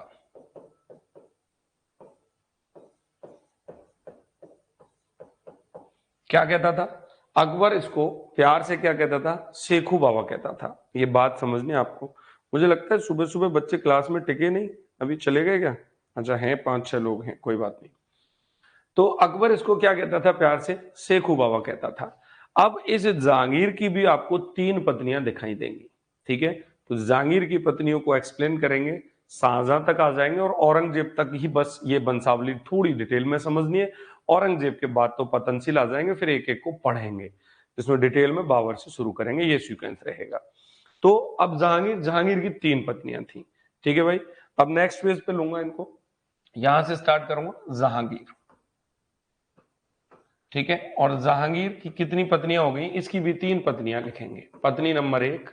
क्या कहता था, अकबर इसको प्यार से क्या कहता था, शेखू बाबा कहता था। ये बात समझनी है आपको। मुझे लगता है सुबह सुबह बच्चे क्लास में टिके नहीं, अभी चले गए क्या, अच्छा हैं 5-6 लोग हैं, कोई बात नहीं। तो अकबर इसको क्या कहता था प्यार से, शेखू बाबा कहता था। अब इस जहांगीर की भी आपको 3 पत्नियां दिखाई देंगी, ठीक है। तो जहांगीर की पत्नियों को एक्सप्लेन करेंगे, शाहजहां तक आ जाएंगे और औरंगजेब तक ही बस ये वंशावली थोड़ी डिटेल में समझनी है। औरंगजेब के बाद तो पतनशील आ जाएंगे, फिर एक एक को पढ़ेंगे, इसमें डिटेल में बाबर से शुरू करेंगे, ये सीक्वेंस रहेगा। तो अब जहांगीर जहांगीर की 3 पत्नियां थी, ठीक है भाई। अब नेक्स्ट पेज पे लूंगा इनको, यहां से स्टार्ट करूंगा जहांगीर, ठीक है। और जहांगीर की कितनी पत्नियां हो गई, इसकी भी 3 पत्नियां लिखेंगे। पत्नी नंबर 1,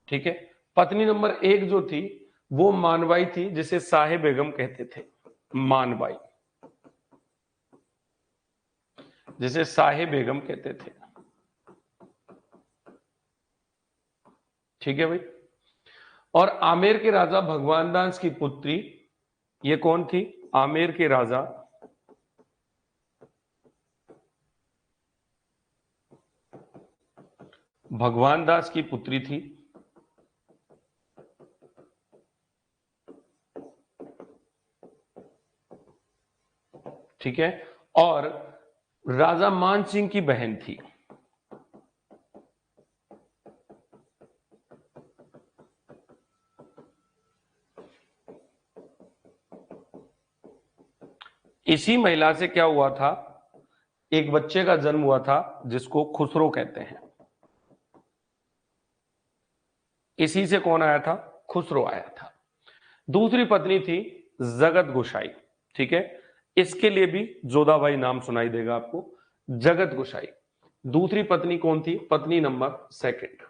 ठीक है। पत्नी नंबर 1 जो थी वो मानबाई थी, जिसे साहे बेगम कहते थे, मानबाई, जिसे साहे बेगम कहते थे, ठीक है भाई। और आमेर के राजा भगवान दास की पुत्री, ये कौन थी, आमेर के राजा भगवान दास की पुत्री थी, ठीक है। और राजा मान सिंह की बहन थी, इसी महिला से क्या हुआ था, एक बच्चे का जन्म हुआ था जिसको खुसरो कहते हैं। इसी से कौन आया था, खुसरो आया था। दूसरी पत्नी थी जगत गोसाई, ठीक है। इसके लिए भी जोधाबाई नाम सुनाई देगा आपको, जगत गोसाई। दूसरी पत्नी कौन थी, पत्नी नंबर 2,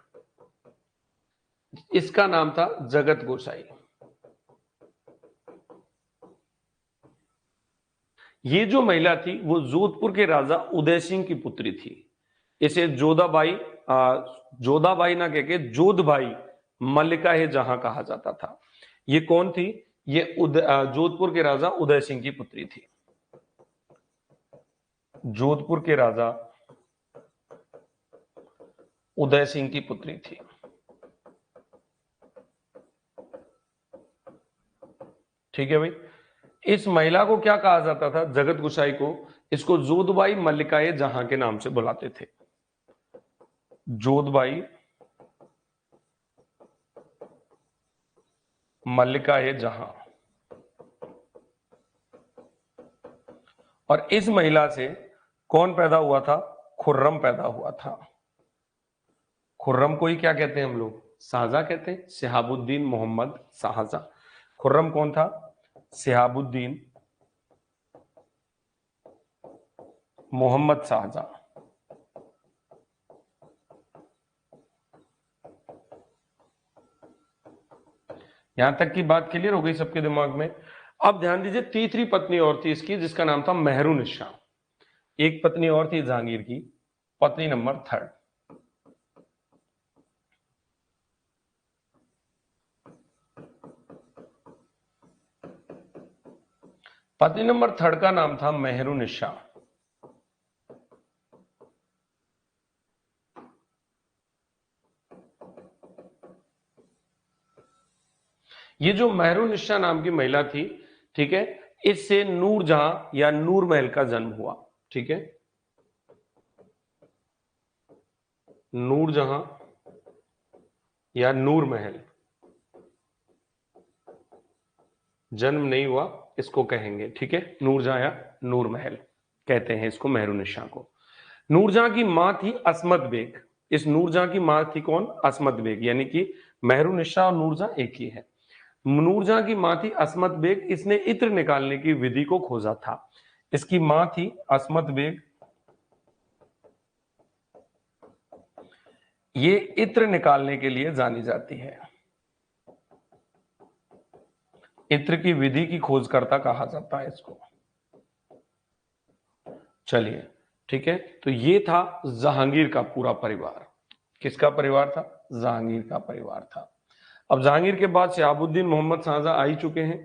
इसका नाम था जगत गोसाई। ये जो महिला थी वो जोधपुर के राजा उदय सिंह की पुत्री थी। इसे जोधाबाई जोधाबाई ना कह के जोधबाई मल्लिका है जहां कहा जाता था। ये कौन थी, ये जोधपुर के राजा उदय सिंह की पुत्री थी, जोधपुर के राजा उदय सिंह की पुत्री थी, ठीक है भाई। इस महिला को क्या कहा जाता था, जगत गुसाई को, इसको जोधबाई मल्लिकाए जहां के नाम से बुलाते थे, जोधबाई मल्लिकाए जहां। और इस महिला से कौन पैदा हुआ था, खुर्रम पैदा हुआ था। खुर्रम को ही क्या कहते हैं हम लोग, शाहजहां कहते हैं, शिहाबुद्दीन मोहम्मद शाहजहां। खुर्रम कौन था, शिहाबुद्दीन मोहम्मद शाहजहां, यहां तक की बात क्लियर हो गई सबके दिमाग में। अब ध्यान दीजिए, तीसरी पत्नी और थी इसकी, जिसका नाम था मेहरुनिशा। एक पत्नी और थी जहांगीर की, पत्नी नंबर थर्ड। पत्नी नंबर थर्ड का नाम था मेहरुनिशा। ये जो मेहरुनिशा नाम की महिला थी, ठीक है, इससे नूरजहां या नूर महल का जन्म हुआ। ठीक है, नूरजहां या नूर महल जन्म नहीं हुआ, इसको कहेंगे। ठीक है, नूरजहां या नूर महल कहते हैं इसको, मेहरुनिशा को। नूरजहां की मां थी असमत बेग। इस नूरजहां की मां थी कौन? असमत बेग, यानी कि मेहरुनिशा और नूरजहां एक ही है। नूरजहां की मां थी असमत बेग, इसने इत्र निकालने की विधि को खोजा था। इसकी मां थी असमत बेग, ये इत्र निकालने के लिए जानी जाती है। इत्र की विधि की खोजकर्ता कहा जाता है इसको। चलिए, ठीक है, तो ये था जहांगीर का पूरा परिवार। किसका परिवार था? जहांगीर का परिवार था। अब जहांगीर के बाद शहाबुद्दीन मोहम्मद शाहजहां आ ही चुके हैं।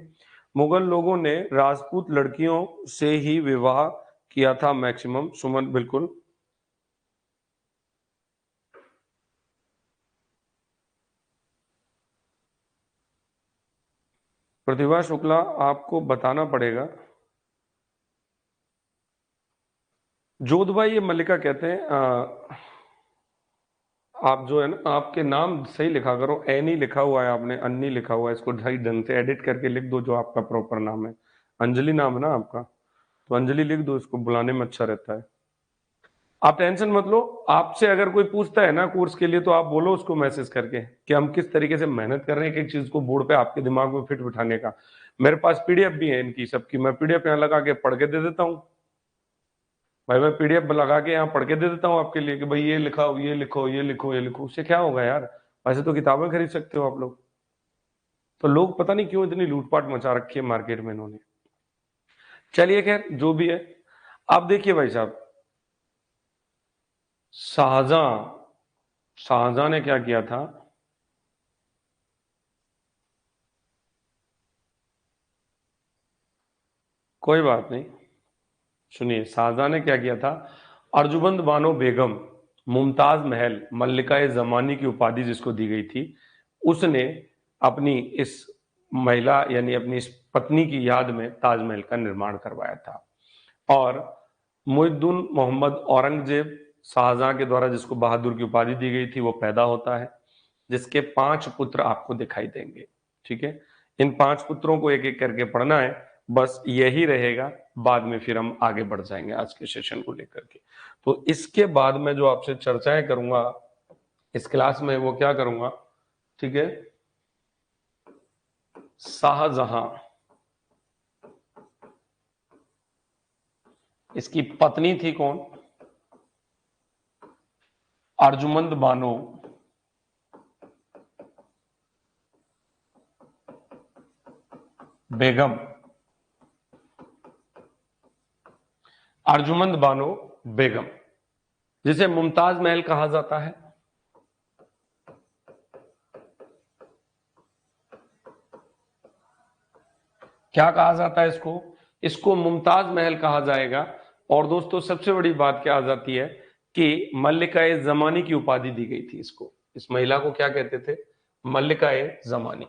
मुगल लोगों ने राजपूत लड़कियों से ही विवाह किया था मैक्सिमम। सुमन बिल्कुल। प्रतिभा शुक्ला, आपको बताना पड़ेगा। जोधबाई ये मल्लिका कहते हैं। आप जो है ना, आपके नाम सही लिखा करो, एन ही लिखा हुआ है आपने, अन्नी लिखा हुआ है। इसको सही ढंग से एडिट करके लिख दो, जो आपका प्रॉपर नाम है। अंजलि नाम है ना आपका, तो अंजलि लिख दो, इसको बुलाने में अच्छा रहता है। आप टेंशन मत लो। आपसे अगर कोई पूछता है ना कोर्स के लिए, तो आप बोलो उसको मैसेज करके कि हम किस तरीके से मेहनत कर रहे हैं एक चीज को बोर्ड पे आपके दिमाग में फिट बिठाने का। मेरे पास पीडीएफ भी है इनकी सबकी, मैं पीडीएफ यहाँ लगा के पढ़ के दे देता हूँ। भाई मैं पीडीएफ लगा के यहाँ पढ़ के दे देता हूँ आपके लिए कि भाई ये लिखा, ये लिखो, ये लिखो, ये लिखो। उससे क्या होगा यार? वैसे तो किताबें खरीद सकते हो आप लोग। तो लोग पता नहीं क्यों इतनी लूटपाट मचा रखी है मार्केट में इन्होंने। चलिए खैर, जो भी है। आप देखिए भाई साहब, शाहजहां शाहजहां ने क्या किया था? कोई बात नहीं, सुनिए, शाहजहां ने क्या किया था। अर्जुमंद बानो बेगम, मुमताज महल, मल्लिका जमानी की उपाधि जिसको दी गई थी, उसने अपनी इस महिला यानी अपनी इस पत्नी की याद में ताजमहल का निर्माण करवाया था। और मुइजुद्दीन मोहम्मद औरंगजेब, शाहजहां के द्वारा जिसको बहादुर की उपाधि दी गई थी, वो पैदा होता है, जिसके 5 पुत्र आपको दिखाई देंगे। ठीक है, इन 5 पुत्रों को एक एक करके पढ़ना है, बस यही रहेगा। बाद में फिर हम आगे बढ़ जाएंगे आज के सेशन को लेकर के। तो इसके बाद मैं जो आपसे चर्चाएं करूंगा इस क्लास में, वो क्या करूंगा? ठीक है, शाहजहां, इसकी पत्नी थी कौन? अर्जुमंद बानो बेगम। अर्जुमंद बानो बेगम, जिसे मुमताज महल कहा जाता है। क्या कहा जाता है इसको? इसको मुमताज महल कहा जाएगा। और दोस्तों, सबसे बड़ी बात क्या आ जाती है कि मल्लिका जमानी की उपाधि दी गई थी इसको। इस महिला को क्या कहते थे? मल्लिका जमानी।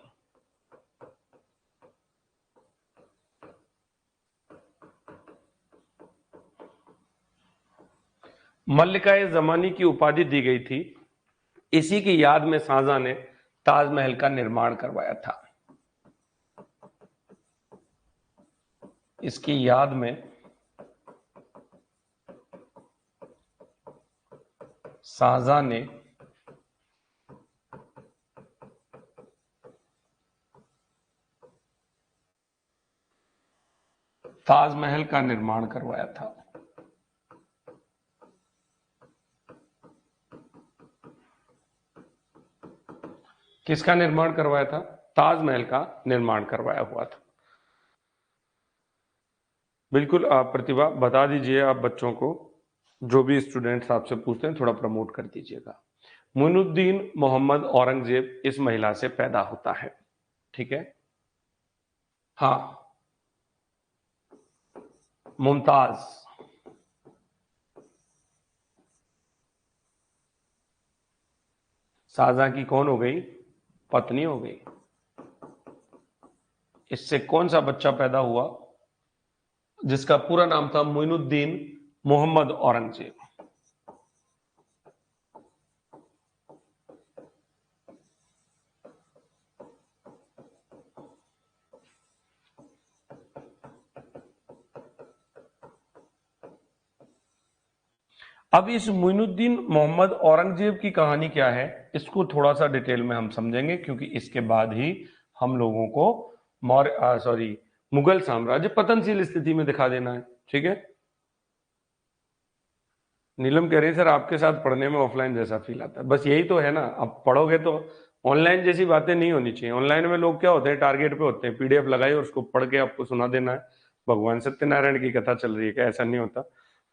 मल्लिका जमानी की उपाधि दी गई थी। इसी की याद में शाहजहां ने ताजमहल का निर्माण करवाया था। इसकी याद में शाहजहां ने ताजमहल का निर्माण करवाया था। किसका निर्माण करवाया था? ताजमहल का निर्माण करवाया हुआ था। बिल्कुल आप प्रतिभा बता दीजिए, आप बच्चों को, जो भी स्टूडेंट्स आपसे पूछते हैं थोड़ा प्रमोट कर दीजिएगा। मुइनुद्दीन मोहम्मद औरंगजेब इस महिला से पैदा होता है, ठीक है। हाँ, मुमताज। शाहजहां की कौन हो गई? पत्नी हो गई। इससे कौन सा बच्चा पैदा हुआ जिसका पूरा नाम था मुइनुद्दीन मोहम्मद औरंगजेब? अब इस मुइनुद्दीन मोहम्मद औरंगजेब की कहानी क्या है, इसको थोड़ा सा डिटेल में हम समझेंगे, क्योंकि इसके बाद ही हम लोगों को मुगल साम्राज्य पतनशील स्थिति में दिखा देना है, ठीक है। नीलम कह रही है सर आपके साथ पढ़ने में ऑफलाइन जैसा फील आता है। बस यही तो है ना, अब पढ़ोगे तो ऑनलाइन जैसी बातें नहीं होनी चाहिए। ऑनलाइन में लोग क्या होते हैं, टारगेट पे होते हैं, पीडीएफ लगाई और उसको पढ़ के आपको सुना देना है भगवान सत्यनारायण की कथा चल रही है क्या? ऐसा नहीं होता।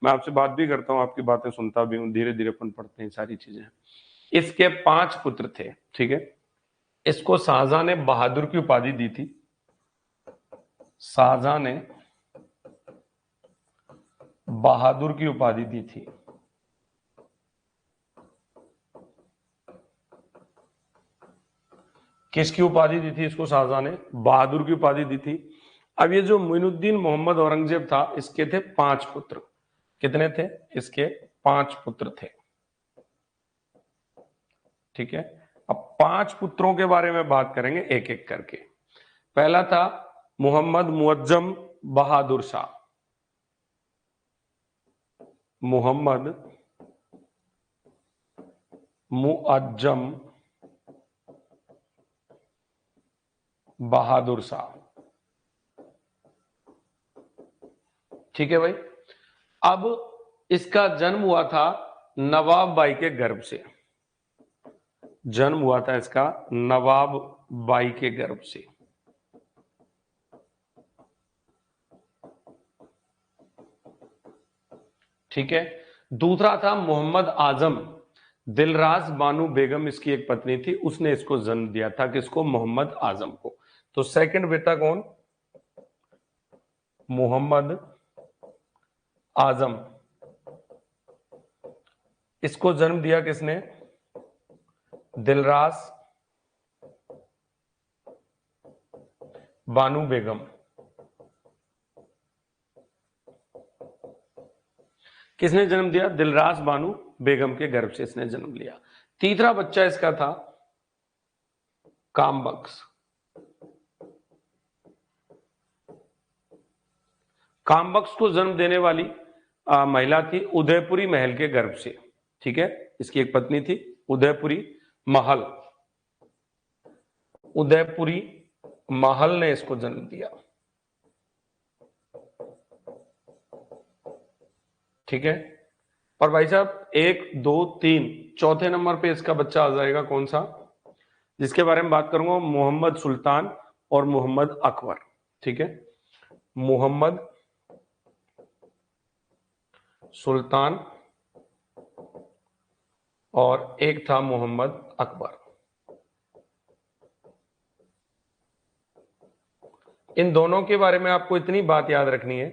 मैं आपसे बात भी करता हूँ, आपकी बातें सुनता भी हूँ, धीरे धीरे अपन पढ़ते हैं सारी चीजें। इसके 5 पुत्र थे, ठीक है। इसको शाहजहां ने बहादुर की उपाधि दी थी। शाहजहां ने बहादुर की उपाधि दी थी। किसकी उपाधि दी थी इसको? शाहजहां ने बहादुर की उपाधि दी थी। अब ये जो मुइनुद्दीन मोहम्मद औरंगजेब था, इसके थे 5 पुत्र। कितने थे इसके? 5 पुत्र थे, ठीक है। अब 5 पुत्रों के बारे में बात करेंगे एक एक करके। पहला था मोहम्मद मुअज्जम बहादुर शाह। मोहम्मद मुअज्जम बहादुर शाह, ठीक है भाई। अब इसका जन्म हुआ था नवाब बाई के गर्भ से। जन्म हुआ था इसका नवाब बाई के गर्भ से, ठीक है। दूसरा था मोहम्मद आजम। दिलराज बानो बेगम इसकी एक पत्नी थी, उसने इसको जन्म दिया था, किसको? मोहम्मद आजम को। तो सेकंड बेटा कौन? मोहम्मद आजम। इसको जन्म दिया किसने? दिलराज बानो बेगम। किसने जन्म दिया? दिलराज बानो बेगम के गर्भ से इसने जन्म लिया। तीसरा बच्चा इसका था कामबख्श। कामबख्श को जन्म देने वाली महिला थी उदयपुरी महल के गर्भ से, ठीक है। इसकी एक पत्नी थी उदयपुरी महल। उदयपुरी महल ने इसको जन्म दिया, ठीक है। और भाई साहब 1 2 3 चौथे नंबर पे इसका बच्चा आ जाएगा, कौन सा? जिसके बारे में बात करूंगा, मोहम्मद सुल्तान और मोहम्मद अकबर, ठीक है। मोहम्मद सुल्तान और एक था मोहम्मद अकबर। इन दोनों के बारे में आपको इतनी बात याद रखनी है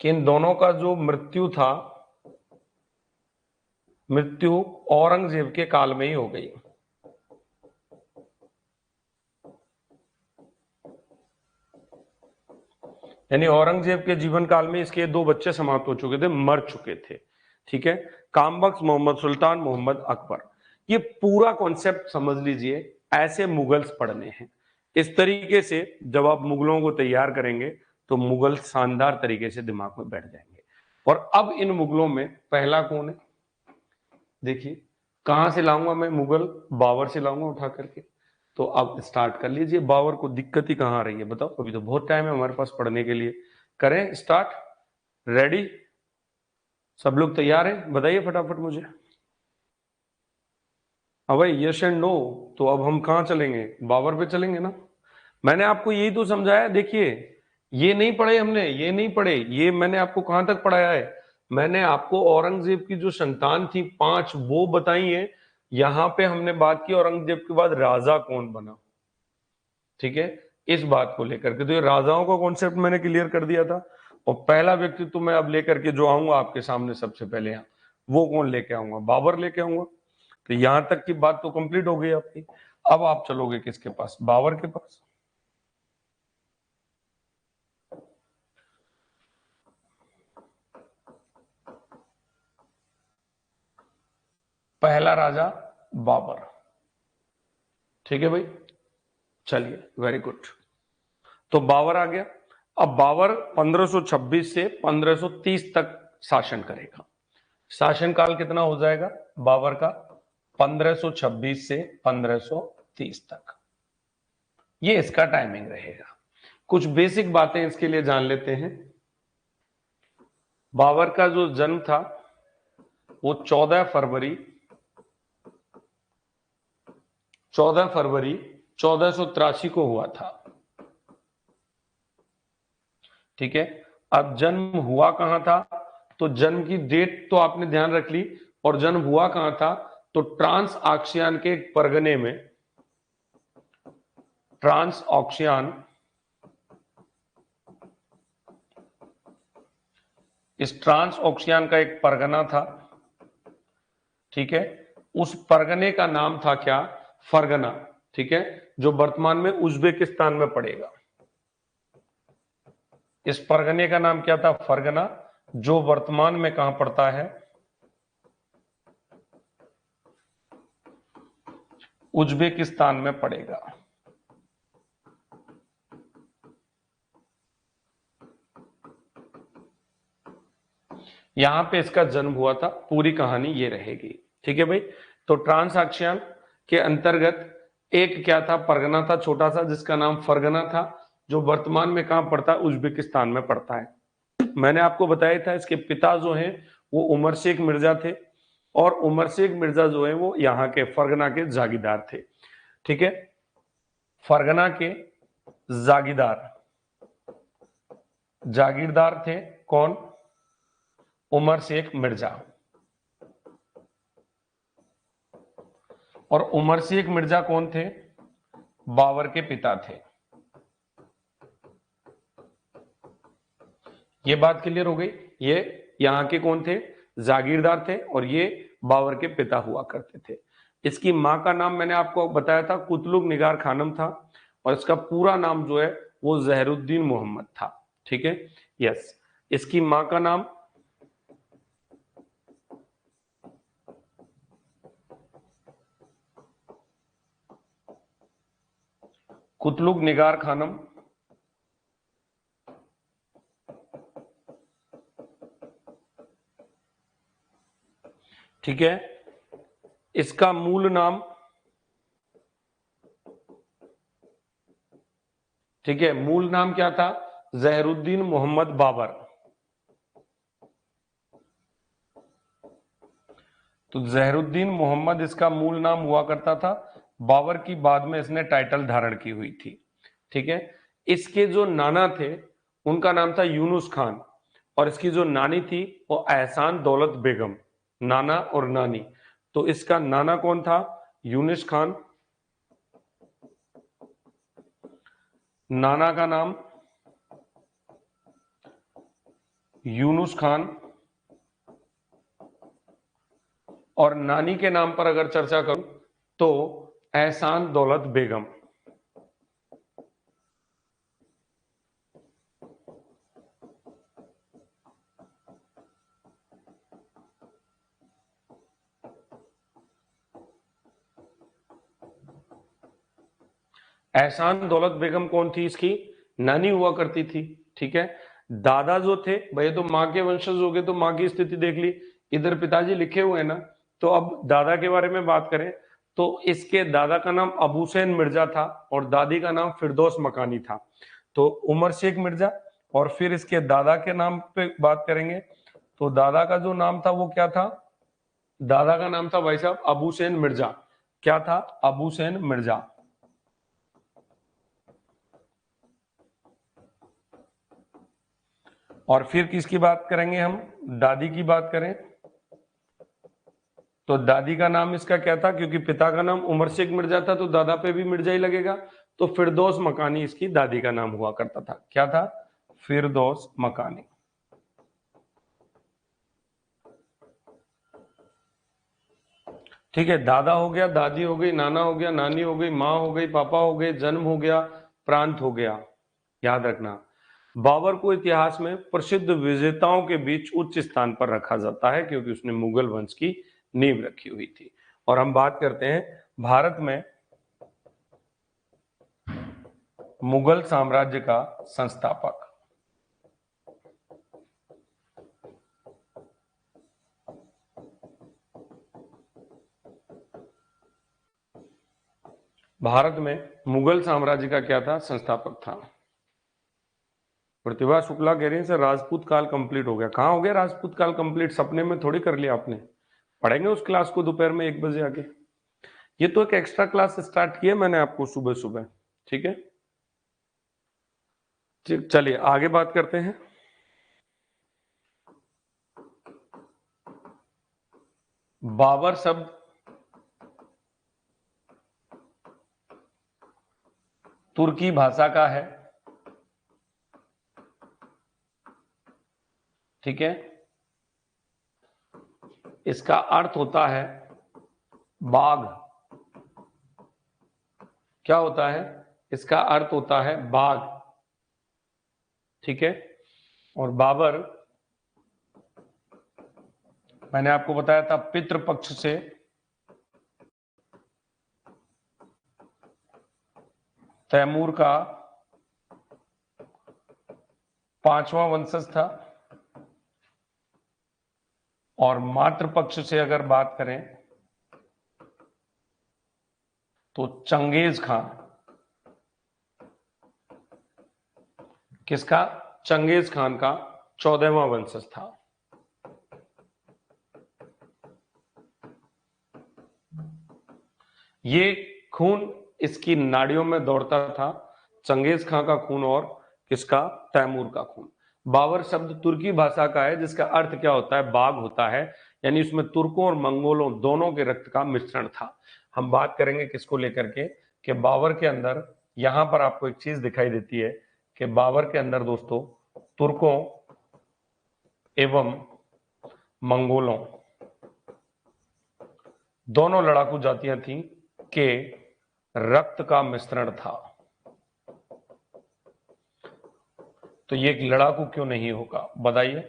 कि इन दोनों का जो मृत्यु था, मृत्यु औरंगजेब के काल में ही हो गई। यानी औरंगजेब के जीवन काल में इसके 2 बच्चे समाप्त हो चुके थे, मर चुके थे, ठीक है। कामबख्श, मोहम्मद सुल्तान, मोहम्मद अकबर। ये पूरा कॉन्सेप्ट समझ लीजिए, ऐसे मुगल्स पढ़ने हैं। इस तरीके से जब आप मुगलों को तैयार करेंगे तो मुगल शानदार तरीके से दिमाग में बैठ जाएंगे। और अब इन मुगलों में पहला कौन है? देखिए कहां से लाऊंगा मैं मुगल? बाबर से लाऊंगा उठा करके। तो अब स्टार्ट कर लीजिए। बाबर को दिक्कत ही कहां आ रही है बताओ? अभी तो बहुत टाइम है हमारे पास पढ़ने के लिए। करें स्टार्ट? रेडी? सब लोग तैयार हैं? बताइए फटाफट मुझे। अब भाई यस एंड नो, तो अब हम कहाँ चलेंगे? बाबर पे चलेंगे ना। मैंने आपको यही तो समझाया। देखिए, ये नहीं पढ़े हमने, ये नहीं पढ़े, ये मैंने आपको कहां तक पढ़ाया है? मैंने आपको औरंगजेब की जो संतान थी 5 वो बताई है। यहां पे हमने बात की औरंगजेब के बाद राजा कौन बना, ठीक है, इस बात को लेकर के। तो ये राजाओं का कॉन्सेप्ट मैंने क्लियर कर दिया था। और पहला व्यक्तित्व मैं अब लेकर के जो आऊंगा आपके सामने सबसे पहले यहाँ, वो कौन लेके आऊंगा? बाबर लेके आऊंगा। तो यहां तक की बात तो कंप्लीट हो गई आपकी। अब आप चलोगे किसके पास? बाबर के पास। पहला राजा बाबर, ठीक है भाई। चलिए, वेरी गुड। तो बाबर आ गया। अब बाबर 1526 से 1530 तक शासन करेगा। शासनकाल कितना हो जाएगा बाबर का? 1526 से 1530 तक, ये इसका टाइमिंग रहेगा। कुछ बेसिक बातें इसके लिए जान लेते हैं। बाबर का जो जन्म था वो 14 फरवरी 1483 को हुआ था, ठीक है। अब जन्म हुआ कहां था? तो जन्म की डेट तो आपने ध्यान रख ली। और जन्म हुआ कहां था? तो ट्रांस ऑक्सियान के एक परगने में। ट्रांस ऑक्सियान, इस ट्रांस ऑक्सियान का एक परगना था, ठीक है। उस परगने का नाम था क्या? फरगना, ठीक है, जो वर्तमान में उज्बेकिस्तान में पड़ेगा। इस परगने का नाम क्या था? फरगना, जो वर्तमान में कहां पड़ता है? उज्बेकिस्तान में पड़ेगा। यहां पे इसका जन्म हुआ था। पूरी कहानी ये रहेगी, ठीक है भाई। तो ट्रांसआक्शियन के अंतर्गत एक क्या था? परगना था छोटा सा, जिसका नाम फरगना था, जो वर्तमान में कहां पड़ता है? उज्बेकिस्तान में पड़ता है। मैंने आपको बताया था इसके पिता जो हैं वो उमर शेख मिर्जा थे। और उमर शेख मिर्जा जो है वो यहाँ के फरगना के जागीरदार थे, ठीक है। फरगना के जागीरदार, जागीरदार थे कौन? उमर शेख मिर्जा। और उमर शेख मिर्जा कौन थे? बाबर के पिता थे। ये बात क्लियर हो गई। ये यहाँ के कौन थे? जागीरदार थे। और ये बाबर के पिता हुआ करते थे। इसकी मां का नाम मैंने आपको बताया था, कुतलुग निगार खानम था। और इसका पूरा नाम जो है वो जहरुद्दीन मोहम्मद था, ठीक है। यस, इसकी मां का नाम कुतलुग निगार खानम, ठीक है। इसका मूल नाम, ठीक है, मूल नाम क्या था? जहरुद्दीन मोहम्मद बाबर। तो जहरुद्दीन मोहम्मद इसका मूल नाम हुआ करता था। बाबर की बाद में इसने टाइटल धारण की हुई थी, ठीक है। इसके जो नाना थे उनका नाम था यूनुस खान। और इसकी जो नानी थी वो एहसान दौलत बेगम। नाना और नानी, तो इसका नाना कौन था? यूनुस खान। नाना का नाम यूनुस खान। और नानी के नाम पर अगर चर्चा करूं तो एहसान दौलत बेगम। एहसान दौलत बेगम कौन थी? इसकी नानी हुआ करती थी, ठीक है। दादा जो थे भाई, तो माँ के वंशज हो गए, तो माँ की स्थिति देख ली। इधर पिताजी लिखे हुए हैं ना। तो अब दादा के बारे में बात करें तो इसके दादा का नाम अबूसैन मिर्जा था और दादी का नाम फिरदौस मकानी था। तो उमर शेख मिर्जा। और फिर इसके दादा के नाम पे बात करेंगे तो दादा का जो नाम था वो क्या था? दादा का नाम था भाई साहब अबूसैन मिर्जा। क्या था? अबू हुसैन मिर्जा। और फिर किसकी बात करेंगे हम? दादी की बात करें तो दादी का नाम इसका क्या था? क्योंकि पिता का नाम उमर शेख मिर्जा था तो दादा पे भी मिर्जा ही लगेगा, तो फिरदौस मकानी इसकी दादी का नाम हुआ करता था। क्या था? फिरदौस मकानी। ठीक है, दादा हो गया, दादी हो गई, नाना हो गया, नानी हो गई, माँ हो गई, पापा हो गए, जन्म हो गया, प्रांत हो गया। याद रखना, बाबर को इतिहास में प्रसिद्ध विजेताओं के बीच उच्च स्थान पर रखा जाता है क्योंकि उसने मुगल वंश की नींव रखी हुई थी। और हम बात करते हैं भारत में मुगल साम्राज्य का संस्थापक। भारत में मुगल साम्राज्य का क्या था? संस्थापक था। प्रतिभा शुक्ला कह रही है सर राजपूत काल कंप्लीट हो गया। कहाँ हो गया राजपूत काल कंप्लीट? सपने में थोड़ी कर लिया आपने। पढ़ेंगे उस क्लास को दोपहर में 1 बजे आके। ये तो एक एक्स्ट्रा क्लास स्टार्ट किया मैंने आपको सुबह सुबह। ठीक है, चलिए आगे बात करते हैं। बाबर शब्द तुर्की भाषा का है। ठीक है, इसका अर्थ होता है बाघ। क्या होता है? इसका अर्थ होता है बाघ। ठीक है, और बाबर मैंने आपको बताया था पितृपक्ष से तैमूर का 5वां वंशज था। और मातृपक्ष से अगर बात करें तो चंगेज खान। किसका? चंगेज खान का 14वां वंशज था। ये खून इसकी नाड़ियों में दौड़ता था, चंगेज खान का खून और किसका? तैमूर का खून। बाबर शब्द तुर्की भाषा का है जिसका अर्थ क्या होता है? बाघ होता है। यानी उसमें तुर्कों और मंगोलों दोनों के रक्त का मिश्रण था। हम बात करेंगे किसको लेकर के कि बाबर के अंदर, यहां पर आपको एक चीज दिखाई देती है कि बाबर के अंदर दोस्तों तुर्कों एवं मंगोलों दोनों लड़ाकू जातियां थीं के रक्त का मिश्रण था। तो ये एक लड़ाकू क्यों नहीं होगा बताइए?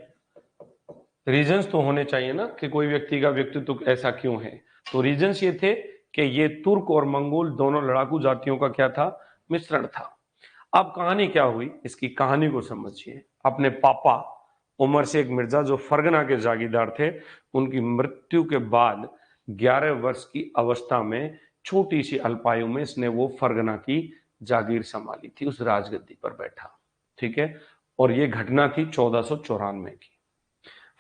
रीजंस तो होने चाहिए ना कि कोई व्यक्ति का व्यक्तित्व ऐसा क्यों है। तो रीजंस ये थे कि ये तुर्क और मंगोल दोनों लड़ाकू जातियों का क्या था? मिश्रण था। अब कहानी क्या हुई, इसकी कहानी को समझिए। अपने पापा उमर शेख मिर्जा जो फरगना के जागीरदार थे, उनकी मृत्यु के बाद 11 वर्ष की अवस्था में छोटी सी अल्पायु में इसने वो फरगना की जागीर संभाली थी, उस राजगद्दी पर बैठा। ठीक है, और ये घटना थी 1494 की।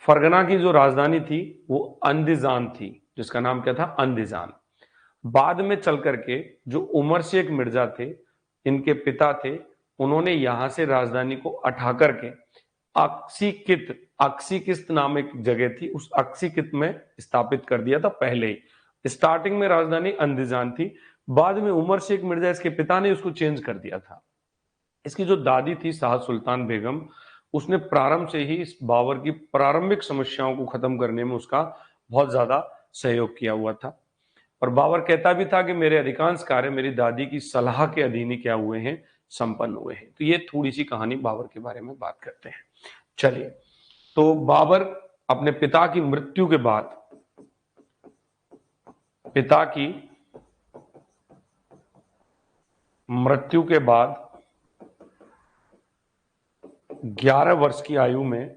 फरगना की जो राजधानी थी वो अंदिजान थी, जिसका नाम क्या था? अंदिजान। बाद में चल करके जो उमर शेख मिर्जा थे, इनके पिता थे, उन्होंने यहां से राजधानी को उठा करके अक्सीकित, अक्सीकिस्त नाम एक जगह थी, उस अक्सीकित में स्थापित कर दिया था। पहले ही स्टार्टिंग में राजधानी अंदिजान थी, बाद में उमर शेख मिर्जा इसके पिता ने उसको चेंज कर दिया था। इसकी जो दादी थी शाह सुल्तान बेगम, उसने प्रारंभ से ही इस बाबर की प्रारंभिक समस्याओं को खत्म करने में उसका बहुत ज्यादा सहयोग किया हुआ था। और बाबर कहता भी था कि मेरे अधिकांश कार्य मेरी दादी की सलाह के अधीन ही क्या हुए हैं? संपन्न हुए हैं। तो ये थोड़ी सी कहानी बाबर के बारे में बात करते हैं। चलिए, तो बाबर अपने पिता की मृत्यु के बाद, पिता की मृत्यु के बाद 11 वर्ष की आयु में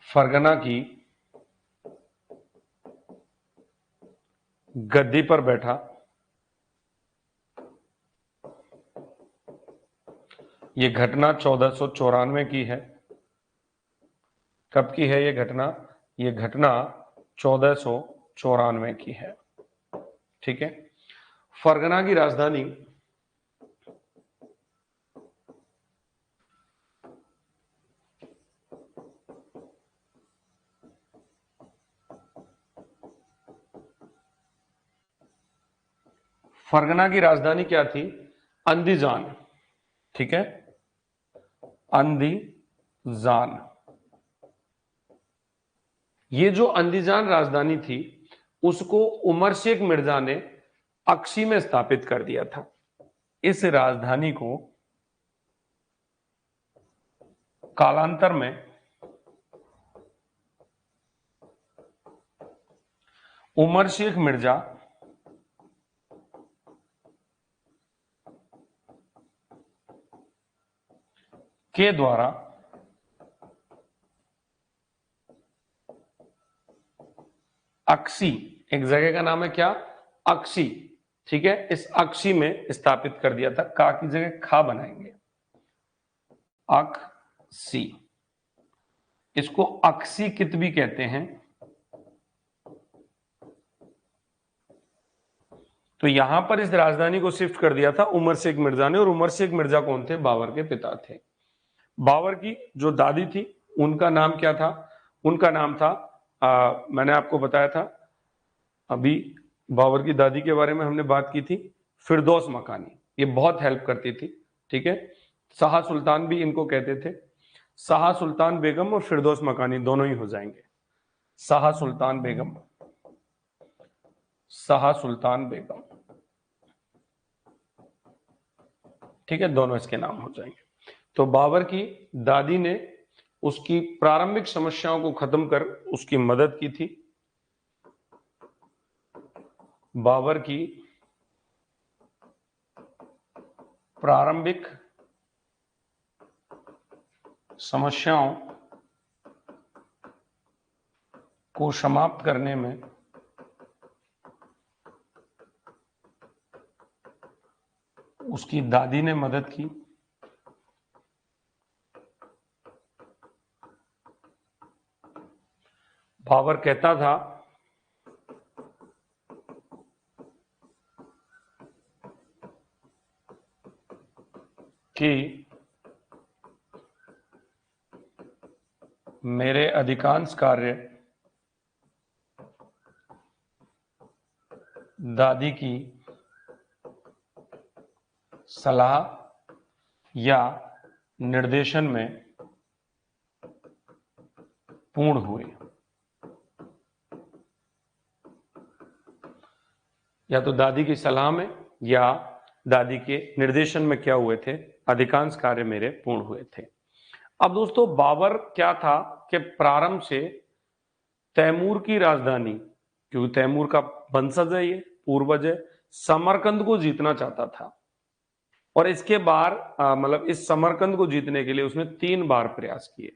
फरगना की गद्दी पर बैठा। यह घटना 1494 की है। कब की है ये घटना? ये घटना 1494 की है। ठीक है। फरगना की राजधानी फरगना की राजधानी क्या थी? अंदीजान। ठीक है, अंदीजान। ये जो अंदीजान राजधानी थी उसको उमर शेख मिर्जा ने अक्सी में स्थापित कर दिया था। इस राजधानी को कालांतर में उमर शेख मिर्जा के द्वारा अक्सी, एक जगह का नाम है क्या? अक्सी। ठीक है, इस अक्सी में स्थापित कर दिया था। का की जगह खा बनाएंगे, अक्सी। इसको अक्सी कित भी कहते हैं। तो यहां पर इस राजधानी को शिफ्ट कर दिया था उमर शेख मिर्जा ने। और उमर शेख मिर्जा कौन थे? बाबर के पिता थे। बाबर की जो दादी थी उनका नाम क्या था? उनका नाम था मैंने आपको बताया था अभी, बाबर की दादी के बारे में हमने बात की थी, फिरदौस मकानी। ये बहुत हेल्प करती थी। ठीक है, शाह सुल्तान भी इनको कहते थे। शाह सुल्तान बेगम और फिरदौस मकानी दोनों ही हो जाएंगे। शाह सुल्तान बेगम, शाह सुल्तान बेगम। ठीक है, दोनों इसके नाम हो जाएंगे। तो बाबर की दादी ने उसकी प्रारंभिक समस्याओं को खत्म कर उसकी मदद की थी। बाबर की प्रारंभिक समस्याओं को समाप्त करने में उसकी दादी ने मदद की। बाबर कहता था कि मेरे अधिकांश कार्य दादी की सलाह या निर्देशन में पूर्ण हुए। या तो दादी की सलाह में या दादी के निर्देशन में क्या हुए थे? अधिकांश कार्य मेरे पूर्ण हुए थे। अब दोस्तों बाबर क्या था कि प्रारंभ से तैमूर की राजधानी, क्योंकि तैमूर का वंशज है, ये पूर्वज है, समरकंद को जीतना चाहता था। और इसके बाद मतलब इस समरकंद को जीतने के लिए उसने 3 बार प्रयास किए।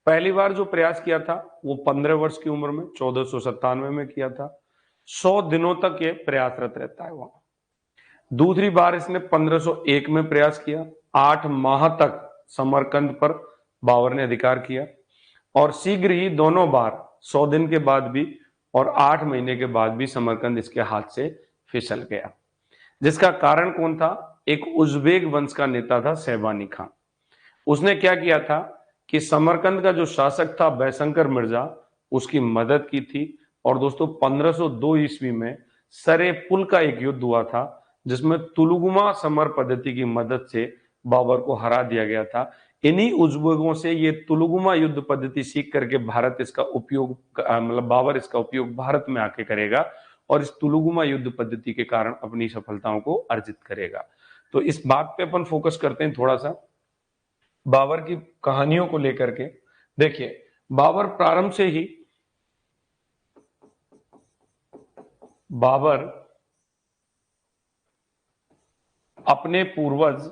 पहली बार जो प्रयास किया था वो 15 वर्ष की उम्र में 1497 में किया था। 100 दिनों तक ये प्रयासरत रहता है वहां। दूसरी बार इसने 1501 में प्रयास किया। 8 माह तक समरकंद पर बाबर ने अधिकार किया। और शीघ्र ही दोनों बार 100 दिन के बाद भी और 8 महीने के बाद भी समरकंद इसके हाथ से फिसल गया। जिसका कारण कौन था? एक उज्बेक वंश का नेता था शैबानी खान। उसने क्या किया था कि समरकंद का जो शासक था बैशंकर मिर्जा, उसकी मदद की थी। और दोस्तों 1502 ईस्वी में सरे पुल का एक युद्ध हुआ था जिसमें तुलुगुमा समर पद्धति की मदद से बाबर को हरा दिया गया था। इन्हीं उज्बेकों से ये तुलुगुमा युद्ध पद्धति सीख करके भारत इसका उपयोग मतलब बाबर इसका उपयोग भारत में आके करेगा और इस तुलुगुमा युद्ध पद्धति के कारण अपनी सफलताओं को अर्जित करेगा। तो इस बात पे अपन फोकस करते हैं थोड़ा सा, बाबर की कहानियों को लेकर के। देखिए बाबर प्रारंभ से ही बाबर अपने पूर्वज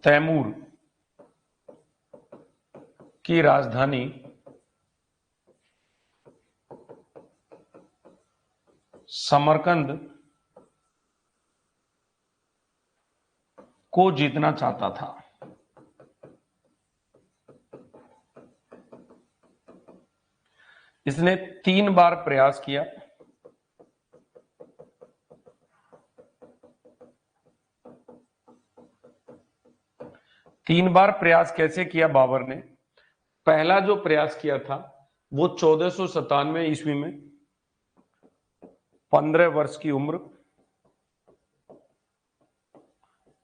तैमूर की राजधानी समरकंद को जीतना चाहता था। इसने 3 बार प्रयास किया। तीन बार प्रयास कैसे किया बाबर ने? पहला जो प्रयास किया था वो 1497 ईस्वी में, 15 वर्ष की उम्र,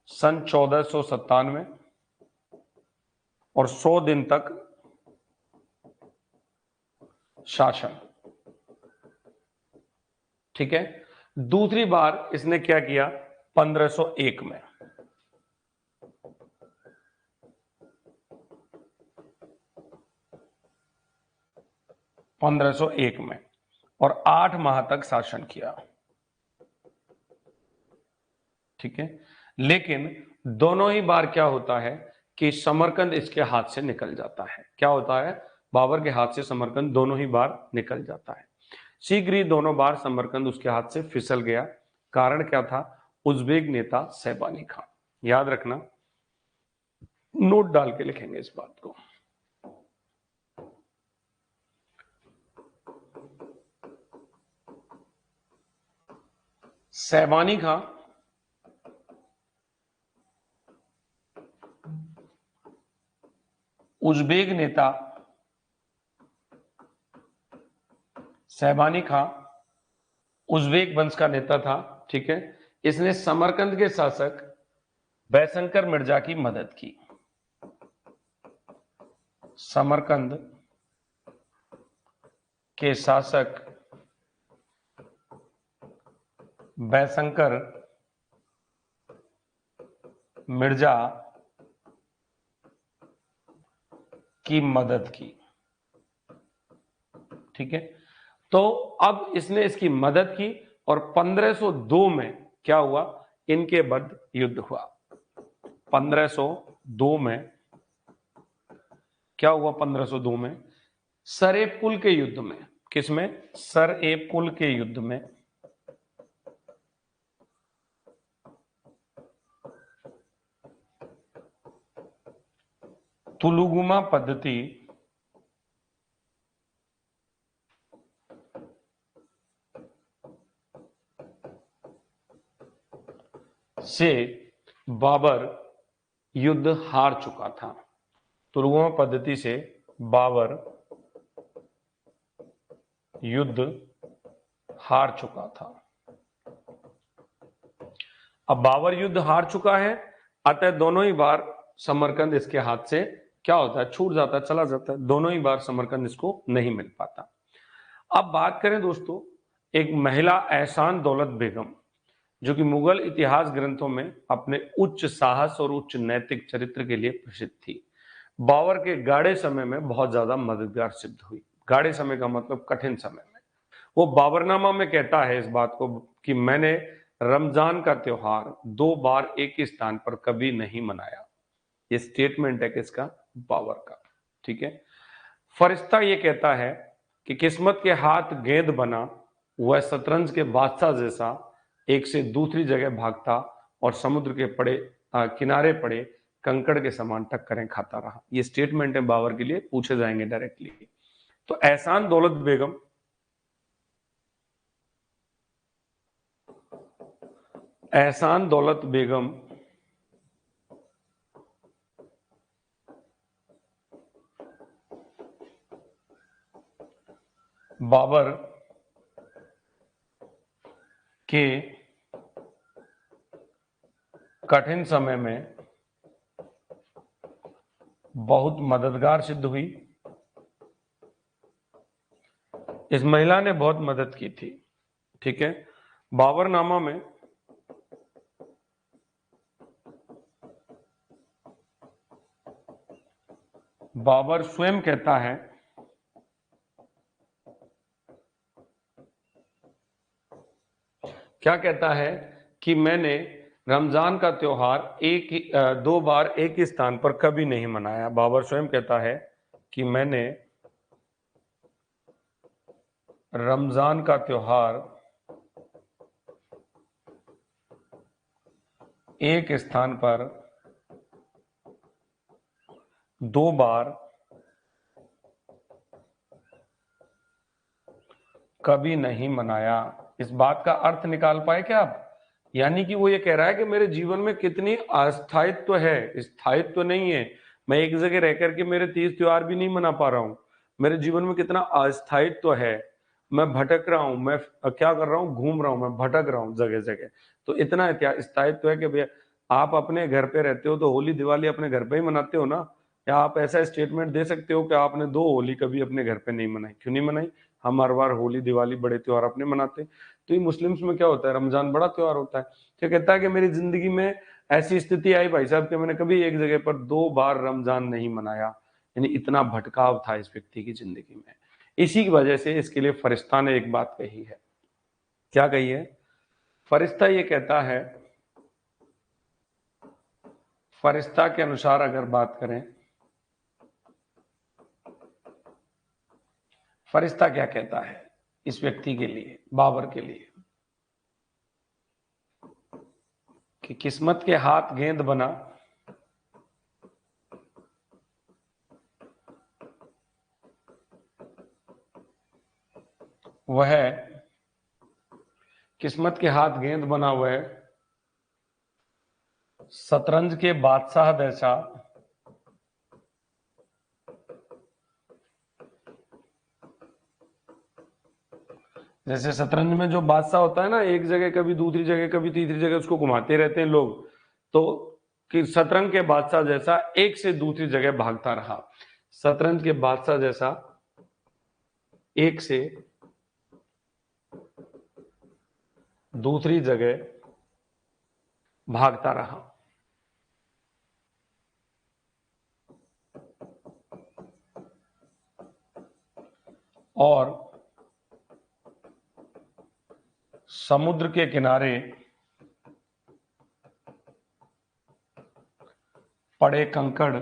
सन 1497, और 100 दिन तक शासन। ठीक है। दूसरी बार इसने क्या किया? 1501 में। 1501 में, और 8 माह तक शासन किया। ठीक है। लेकिन दोनों ही बार क्या होता है कि समरकंद इसके हाथ से निकल जाता है। क्या होता है? बाबर के हाथ से समरकंद दोनों ही बार निकल जाता है। शीघ्र ही दोनों बार समरकंद उसके हाथ से फिसल गया। कारण क्या था? उज्बेक नेता सैबानी खान। याद रखना, नोट डाल के लिखेंगे इस बात को। सैबानी खां उज्बेक नेता सैबानी खां उज्बेक वंश का नेता था। ठीक है। इसने समरकंद के शासक बैसंकर मिर्जा की मदद की। समरकंद के शासक बैसंकर मिर्जा की मदद की। ठीक है। तो अब इसने इसकी मदद की, और 1502 में क्या हुआ? इनके मध्य युद्ध हुआ। 1502 में क्या हुआ? 1502 में सरेब कुल के युद्ध में। किसमें? सरेब कुल के युद्ध में तुलुगुमा पद्धति से बाबर युद्ध हार चुका था। तुलुगुमा पद्धति से बाबर युद्ध हार चुका था। अब बाबर युद्ध हार चुका है, अतः दोनों ही बार समरकंद इसके हाथ से क्या होता है? छूट जाता है, चला जाता है। दोनों ही बार समरकंद इसको नहीं मिल पाता। अब बात करें दोस्तों एक महिला एहसान दौलत बेगम, जो कि मुगल इतिहास ग्रंथों में अपने उच्च साहस और उच्च नैतिक चरित्र के लिए प्रसिद्ध थी। बाबर के गाढ़े समय में बहुत ज्यादा मददगार सिद्ध हुई। गाढ़े समय का मतलब कठिन समय में। वो बाबरनामा में कहता है इस बात को कि मैंने रमजान का त्योहार 2 बार एक ही स्थान पर कभी नहीं मनाया। ये स्टेटमेंट है किसका? बाबर का। ठीक है। फरिश्ता ये कहता है कि किस्मत के हाथ गेंद बना, वह शतरंज के बादशाह जैसा एक से दूसरी जगह भागता और समुद्र के किनारे पड़े कंकड़ के समान टक्करें खाता रहा। ये स्टेटमेंट है बाबर के लिए, पूछे जाएंगे डायरेक्टली। तो एहसान दौलत बेगम एहसान दौलत बेगम बाबर के कठिन समय में बहुत मददगार सिद्ध हुई। इस महिला ने बहुत मदद की थी। ठीक है। बाबरनामा में बाबर स्वयं कहता है क्या कहता है कि मैंने रमजान का त्योहार 2 बार एक ही स्थान पर कभी नहीं मनाया। बाबर स्वयं कहता है कि मैंने रमजान का त्योहार एक स्थान पर 2 बार कभी नहीं मनाया। इस बात का अर्थ निकाल पाए क्या आप? यानी कि वो ये कह रहा है कि मेरे जीवन में कितनी अस्थायित्व है, स्थायित्व नहीं है। मैं एक जगह रह करके मेरे तीज त्योहार भी नहीं मना पा रहा हूं। मेरे जीवन में कितना अस्थायित्व है, मैं भटक रहा हूं, मैं क्या कर रहा हूं, घूम रहा हूं, मैं भटक रहा हूं जगह जगह। तो इतना स्थायित्व है कि भैया आप अपने घर पे रहते हो तो होली दिवाली अपने घर पे ही मनाते हो ना? या आप ऐसा स्टेटमेंट दे सकते हो कि आपने 2 होली कभी अपने घर पे नहीं मनाई? क्यों नहीं मनाई? हम हर बार होली दिवाली बड़े त्योहार अपने मनाते हैं। तो ये मुस्लिम्स में क्या होता है, रमजान बड़ा त्योहार होता है। क्या कहता है कि मेरी जिंदगी में ऐसी स्थिति आई भाई साहब कि मैंने कभी एक जगह पर 2 बार रमजान नहीं मनाया। यानी इतना भटकाव था इस व्यक्ति की जिंदगी में। इसी की वजह से इसके लिए फरिश्ता ने एक बात कही है। क्या कही है? फरिश्ता ये कहता है, फरिश्ता के अनुसार अगर बात करें, फरिश्ता क्या कहता है इस व्यक्ति के लिए, बाबर के लिए, कि किस्मत के हाथ गेंद बना, वह किस्मत के हाथ गेंद बना हुआ है, शतरंज के बादशाह जैसा जैसे शतरंज में जो बादशाह होता है ना, एक जगह कभी दूसरी जगह कभी तीसरी जगह उसको घुमाते रहते हैं लोग, तो कि शतरंज के बादशाह जैसा एक से दूसरी जगह भागता रहा। शतरंज के बादशाह जैसा एक से दूसरी जगह भागता रहा। और समुद्र के किनारे पड़े कंकड़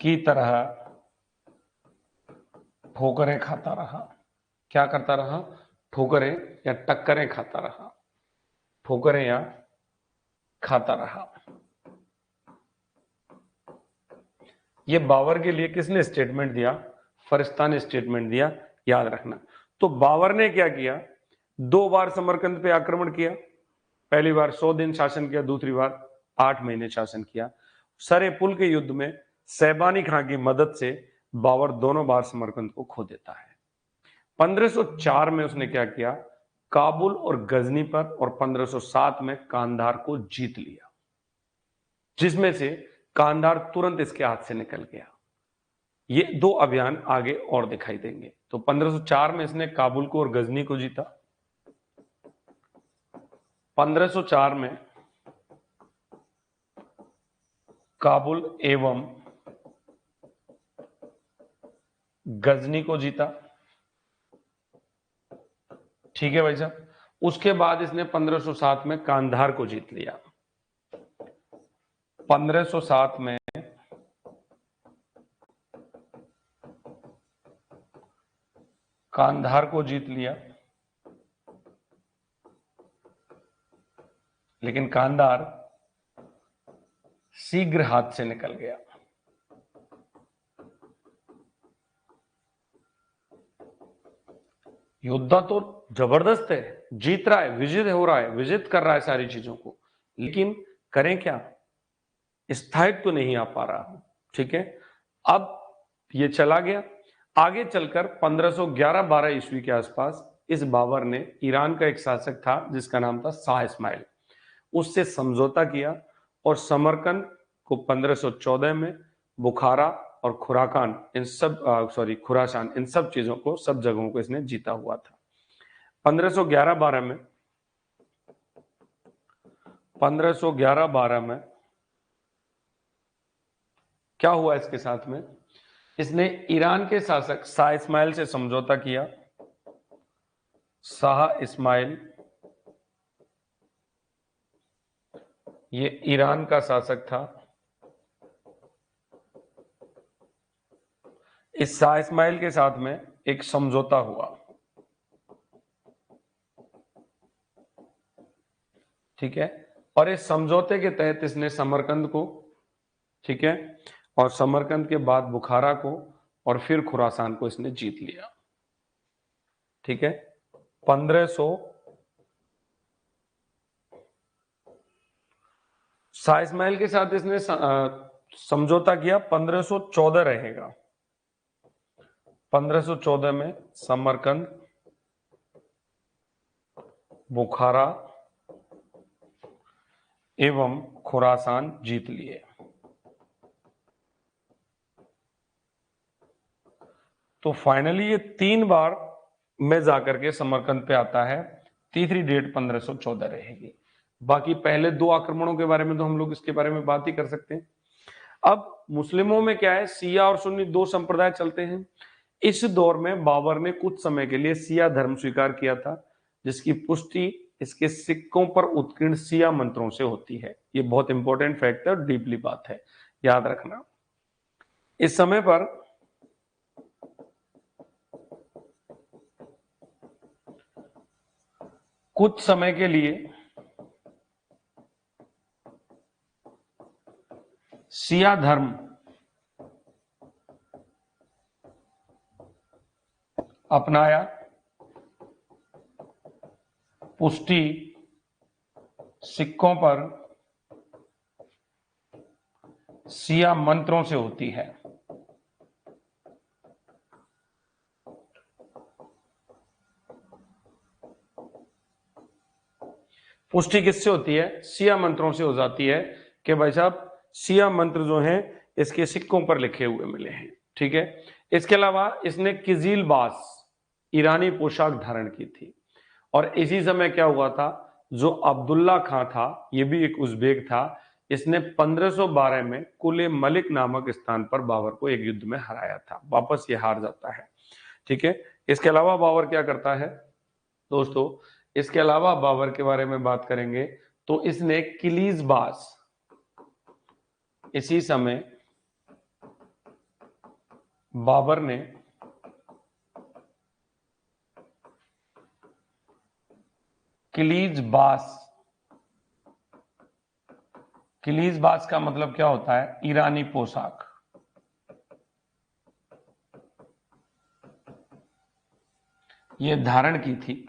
की तरह ठोकरें खाता रहा। क्या करता रहा? ठोकरें या टक्करें खाता रहा, ठोकरें या खाता रहा। ये बाबर के लिए किसने स्टेटमेंट दिया? फरिश्ता ने स्टेटमेंट दिया, याद रखना। तो बाबर ने क्या किया? 2 बार समरकंद पे आक्रमण किया। पहली बार 100 दिन शासन किया, दूसरी बार 8 महीने शासन किया। सरे पुल के युद्ध में सैबानी खां की मदद से बाबर दोनों बार समरकंद को खो देता है। 1504 में उसने क्या किया? काबुल और गजनी पर, और 1507 में कांधार को जीत लिया, जिसमें से कांधार तुरंत इसके हाथ से निकल गया। ये 2 अभियान आगे और दिखाई देंगे। तो 1504 में इसने काबुल को और गजनी को जीता। 1504 में काबुल एवं गजनी को जीता। ठीक है भाई साहब। उसके बाद इसने 1507 में कांधार को जीत लिया। 1507 में कांधार को जीत लिया, लेकिन कांधार शीघ्र हाथ से निकल गया। योद्धा तो जबरदस्त है, जीत रहा है, विजित हो रहा है, विजित कर रहा है सारी चीजों को, लेकिन करें क्या? स्थायित्व तो नहीं आ पा रहा। ठीक है, अब ये चला गया। आगे चलकर 1511-12 ईस्वी के आसपास इस बाबर ने, ईरान का एक शासक था जिसका नाम था शाह इस्माइल, उससे समझौता किया और समरकंद को 1514 में, बुखारा और खुराकान इन सब खुरासान इन सब चीजों को, सब जगहों को इसने जीता हुआ था। 1511-12 में 1511-12 में क्या हुआ इसके साथ में? इसने ईरान के शासक शाह इस्माइल से समझौता किया। शाह इस्माइल ये ईरान का शासक था। इस शाह इस्माइल के साथ में एक समझौता हुआ। ठीक है, और इस समझौते के तहत इसने समरकंद को, ठीक है, और समरकंद के बाद बुखारा को और फिर खुरासान को इसने जीत लिया। ठीक है, 1500 शाह इस्माइल के साथ इसने समझौता किया, 1514 रहेगा। 1514 में समरकंद, बुखारा एवं खुरासान जीत लिए। तो फाइनली ये 3 बार में जाकर के समरकंद पे आता है। तीसरी डेट 1514 रहेगी। बाकी पहले 2 आक्रमणों के बारे में तो हम लोग इसके बारे में बात ही कर सकते हैं। अब मुस्लिमों में क्या है, शिया और सुन्नी 2 संप्रदाय चलते हैं। इस दौर में बाबर ने कुछ समय के लिए शिया धर्म स्वीकार किया था, जिसकी पुष्टि इसके सिक्कों पर उत्कीर्ण शिया मंत्रों से होती है। ये बहुत इंपॉर्टेंट फैक्ट है और डीपली बात है, याद रखना। इस समय पर कुछ समय के लिए शिया धर्म अपनाया, पुष्टि सिक्कों पर शिया मंत्रों से होती है। पुष्टि किससे होती है? शिया मंत्रों से हो जाती है कि भाई साहब शिया मंत्र जो हैं इसके सिक्कों पर लिखे हुए मिले हैं। ठीक है, इसके अलावा इसने किजिलबास ईरानी पोशाक धारण की थी। और इसी समय क्या हुआ था, जो अब्दुल्ला खां था, ये भी एक उज्बेक था, इसने 1512 में कुले मलिक नामक स्थान पर बाबर को एक युद्ध में हराया था। वापस ये हार जाता है। ठीक है, इसके अलावा बाबर क्या करता है दोस्तों, इसके अलावा बाबर के बारे में बात करेंगे तो इसने किलीजबास, इसी समय बाबर ने किलीजबास, किलीजबास का मतलब क्या होता है? ईरानी पोशाक। ये धारण की थी।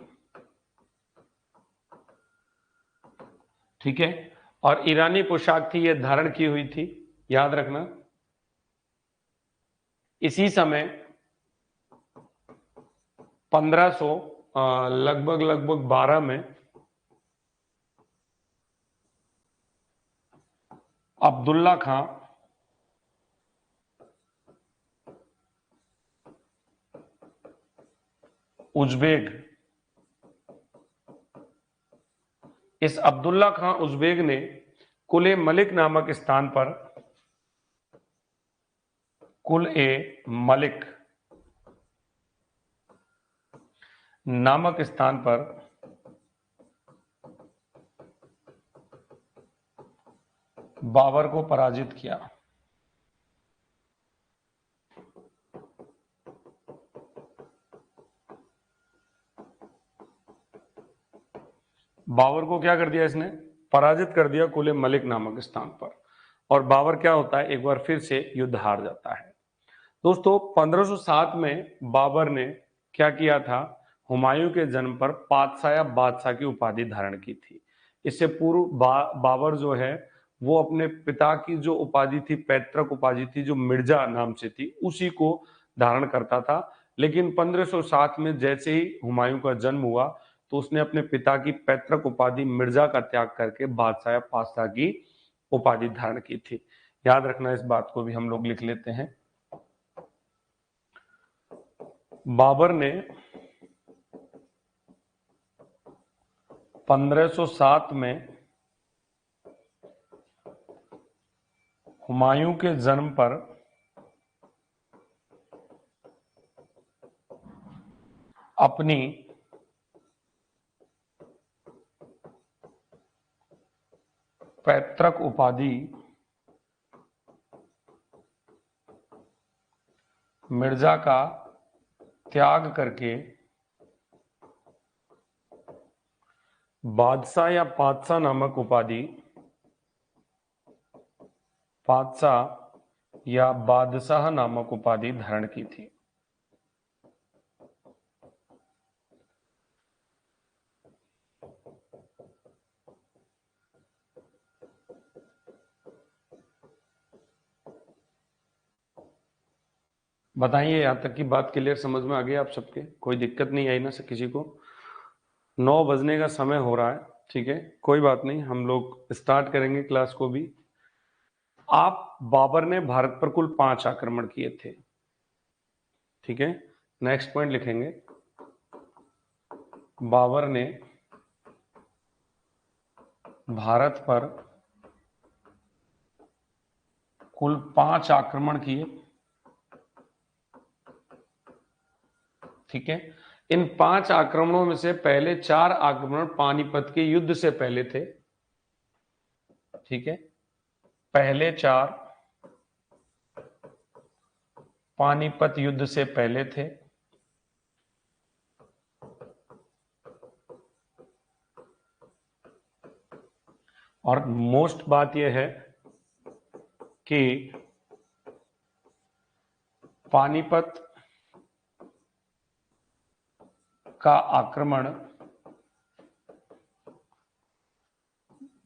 ठीक है, और ईरानी पोशाक थी, ये धारण की हुई थी, याद रखना। इसी समय 1500 लगभग 12 में अब्दुल्ला खां उज्बेक, इस अब्दुल्ला खां उज्बेक ने कुल मलिक नामक स्थान पर, कुल ए मलिक नामक स्थान पर बाबर को पराजित किया। बाबर को क्या कर दिया इसने? पराजित कर दिया कुल मलिक नामक स्थान पर। और बाबर क्या होता है, एक बार फिर से युद्ध हार जाता है। दोस्तों 1507 में बाबर ने क्या किया था, हुमायूं के जन्म पर पातशाह बादशाह की उपाधि धारण की थी। इससे पूर्व बाबर जो है वो अपने पिता की जो उपाधि थी, पैतृक उपाधि थी, जो मिर्जा नाम से थी, उसी को धारण करता था। लेकिन 1507 में जैसे ही हुमायूं का जन्म हुआ तो उसने अपने पिता की पैतृक उपाधि मिर्जा का त्याग करके बादशाह पातशाह की उपाधि धारण की थी। याद रखना, इस बात को भी हम लोग लिख लेते हैं। बाबर ने 1507 में हुमायूं के जन्म पर अपनी पैतृक उपाधि मिर्जा का त्याग करके बादशाह या पातशाह नामक उपाधि, पातशाह या बादशाह नामक उपाधि धारण की थी? बताइए, यहां तक की बात क्लियर समझ में आ गई आप सबके? कोई दिक्कत नहीं आई ना से किसी को? 9 बजने का समय हो रहा है, ठीक है, कोई बात नहीं, हम लोग स्टार्ट करेंगे क्लास को भी। आप बाबर ने भारत पर कुल 5 आक्रमण किए थे, ठीक है। नेक्स्ट पॉइंट लिखेंगे, बाबर ने भारत पर कुल 5 आक्रमण किए, ठीक है। इन 5 आक्रमणों में से पहले 4 आक्रमण पानीपत के युद्ध से पहले थे, ठीक है। पहले 4 पानीपत युद्ध से पहले थे, और मोस्ट बात यह है कि पानीपत का आक्रमण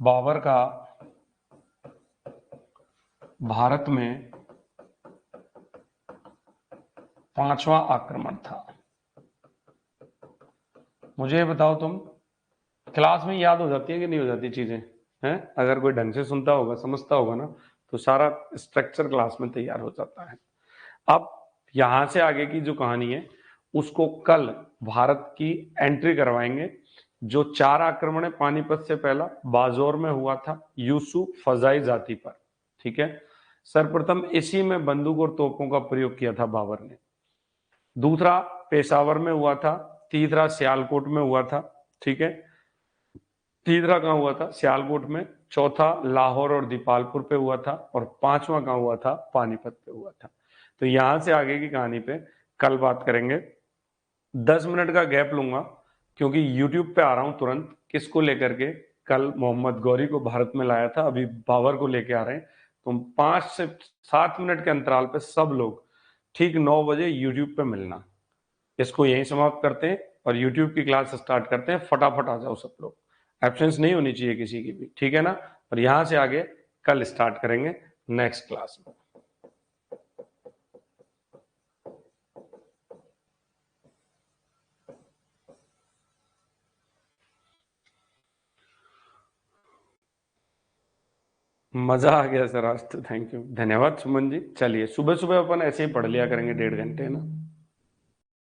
बाबर का भारत में 5वां आक्रमण था। मुझे बताओ, तुम क्लास में याद हो जाती है कि नहीं हो जाती चीजें? हैं? अगर कोई ढंग से सुनता होगा, समझता होगा ना, तो सारा स्ट्रक्चर क्लास में तैयार हो जाता है। अब यहां से आगे की जो कहानी है उसको कल भारत की एंट्री करवाएंगे। जो 4 आक्रमण है पानीपत से पहला बाजौर में हुआ था यूसुफ फजाई जाति पर, ठीक है। सर्वप्रथम इसी में बंदूक और तोपों का प्रयोग किया था बाबर ने। दूसरा पेशावर में हुआ था, तीसरा सियालकोट में हुआ था, ठीक है। तीसरा कहां हुआ था? सियालकोट में। चौथा लाहौर और दीपालपुर पे हुआ था, और 5वां कहां हुआ था? पानीपत पे हुआ था। तो यहां से आगे की कहानी पे कल बात करेंगे। 10 मिनट का गैप लूंगा क्योंकि यूट्यूब पे आ रहा हूं तुरंत। किसको लेकर के? कल मोहम्मद गौरी को भारत में लाया था, अभी बाबर को लेके आ रहे हैं। तो 5 से 7 मिनट के अंतराल पे सब लोग ठीक 9 बजे यूट्यूब पे मिलना। इसको यहीं समाप्त करते हैं और यूट्यूब की क्लास स्टार्ट करते हैं। फटाफट आ जाओ सब लोग, एब्सेंस नहीं होनी चाहिए किसी की भी, ठीक है ना। और यहां से आगे कल स्टार्ट करेंगे नेक्स्ट क्लास में। मजा आ गया सर आज तो, थैंक यू, धन्यवाद सुमन जी। चलिए सुबह सुबह अपन ऐसे ही पढ़ लिया करेंगे 1.5 घंटे ना।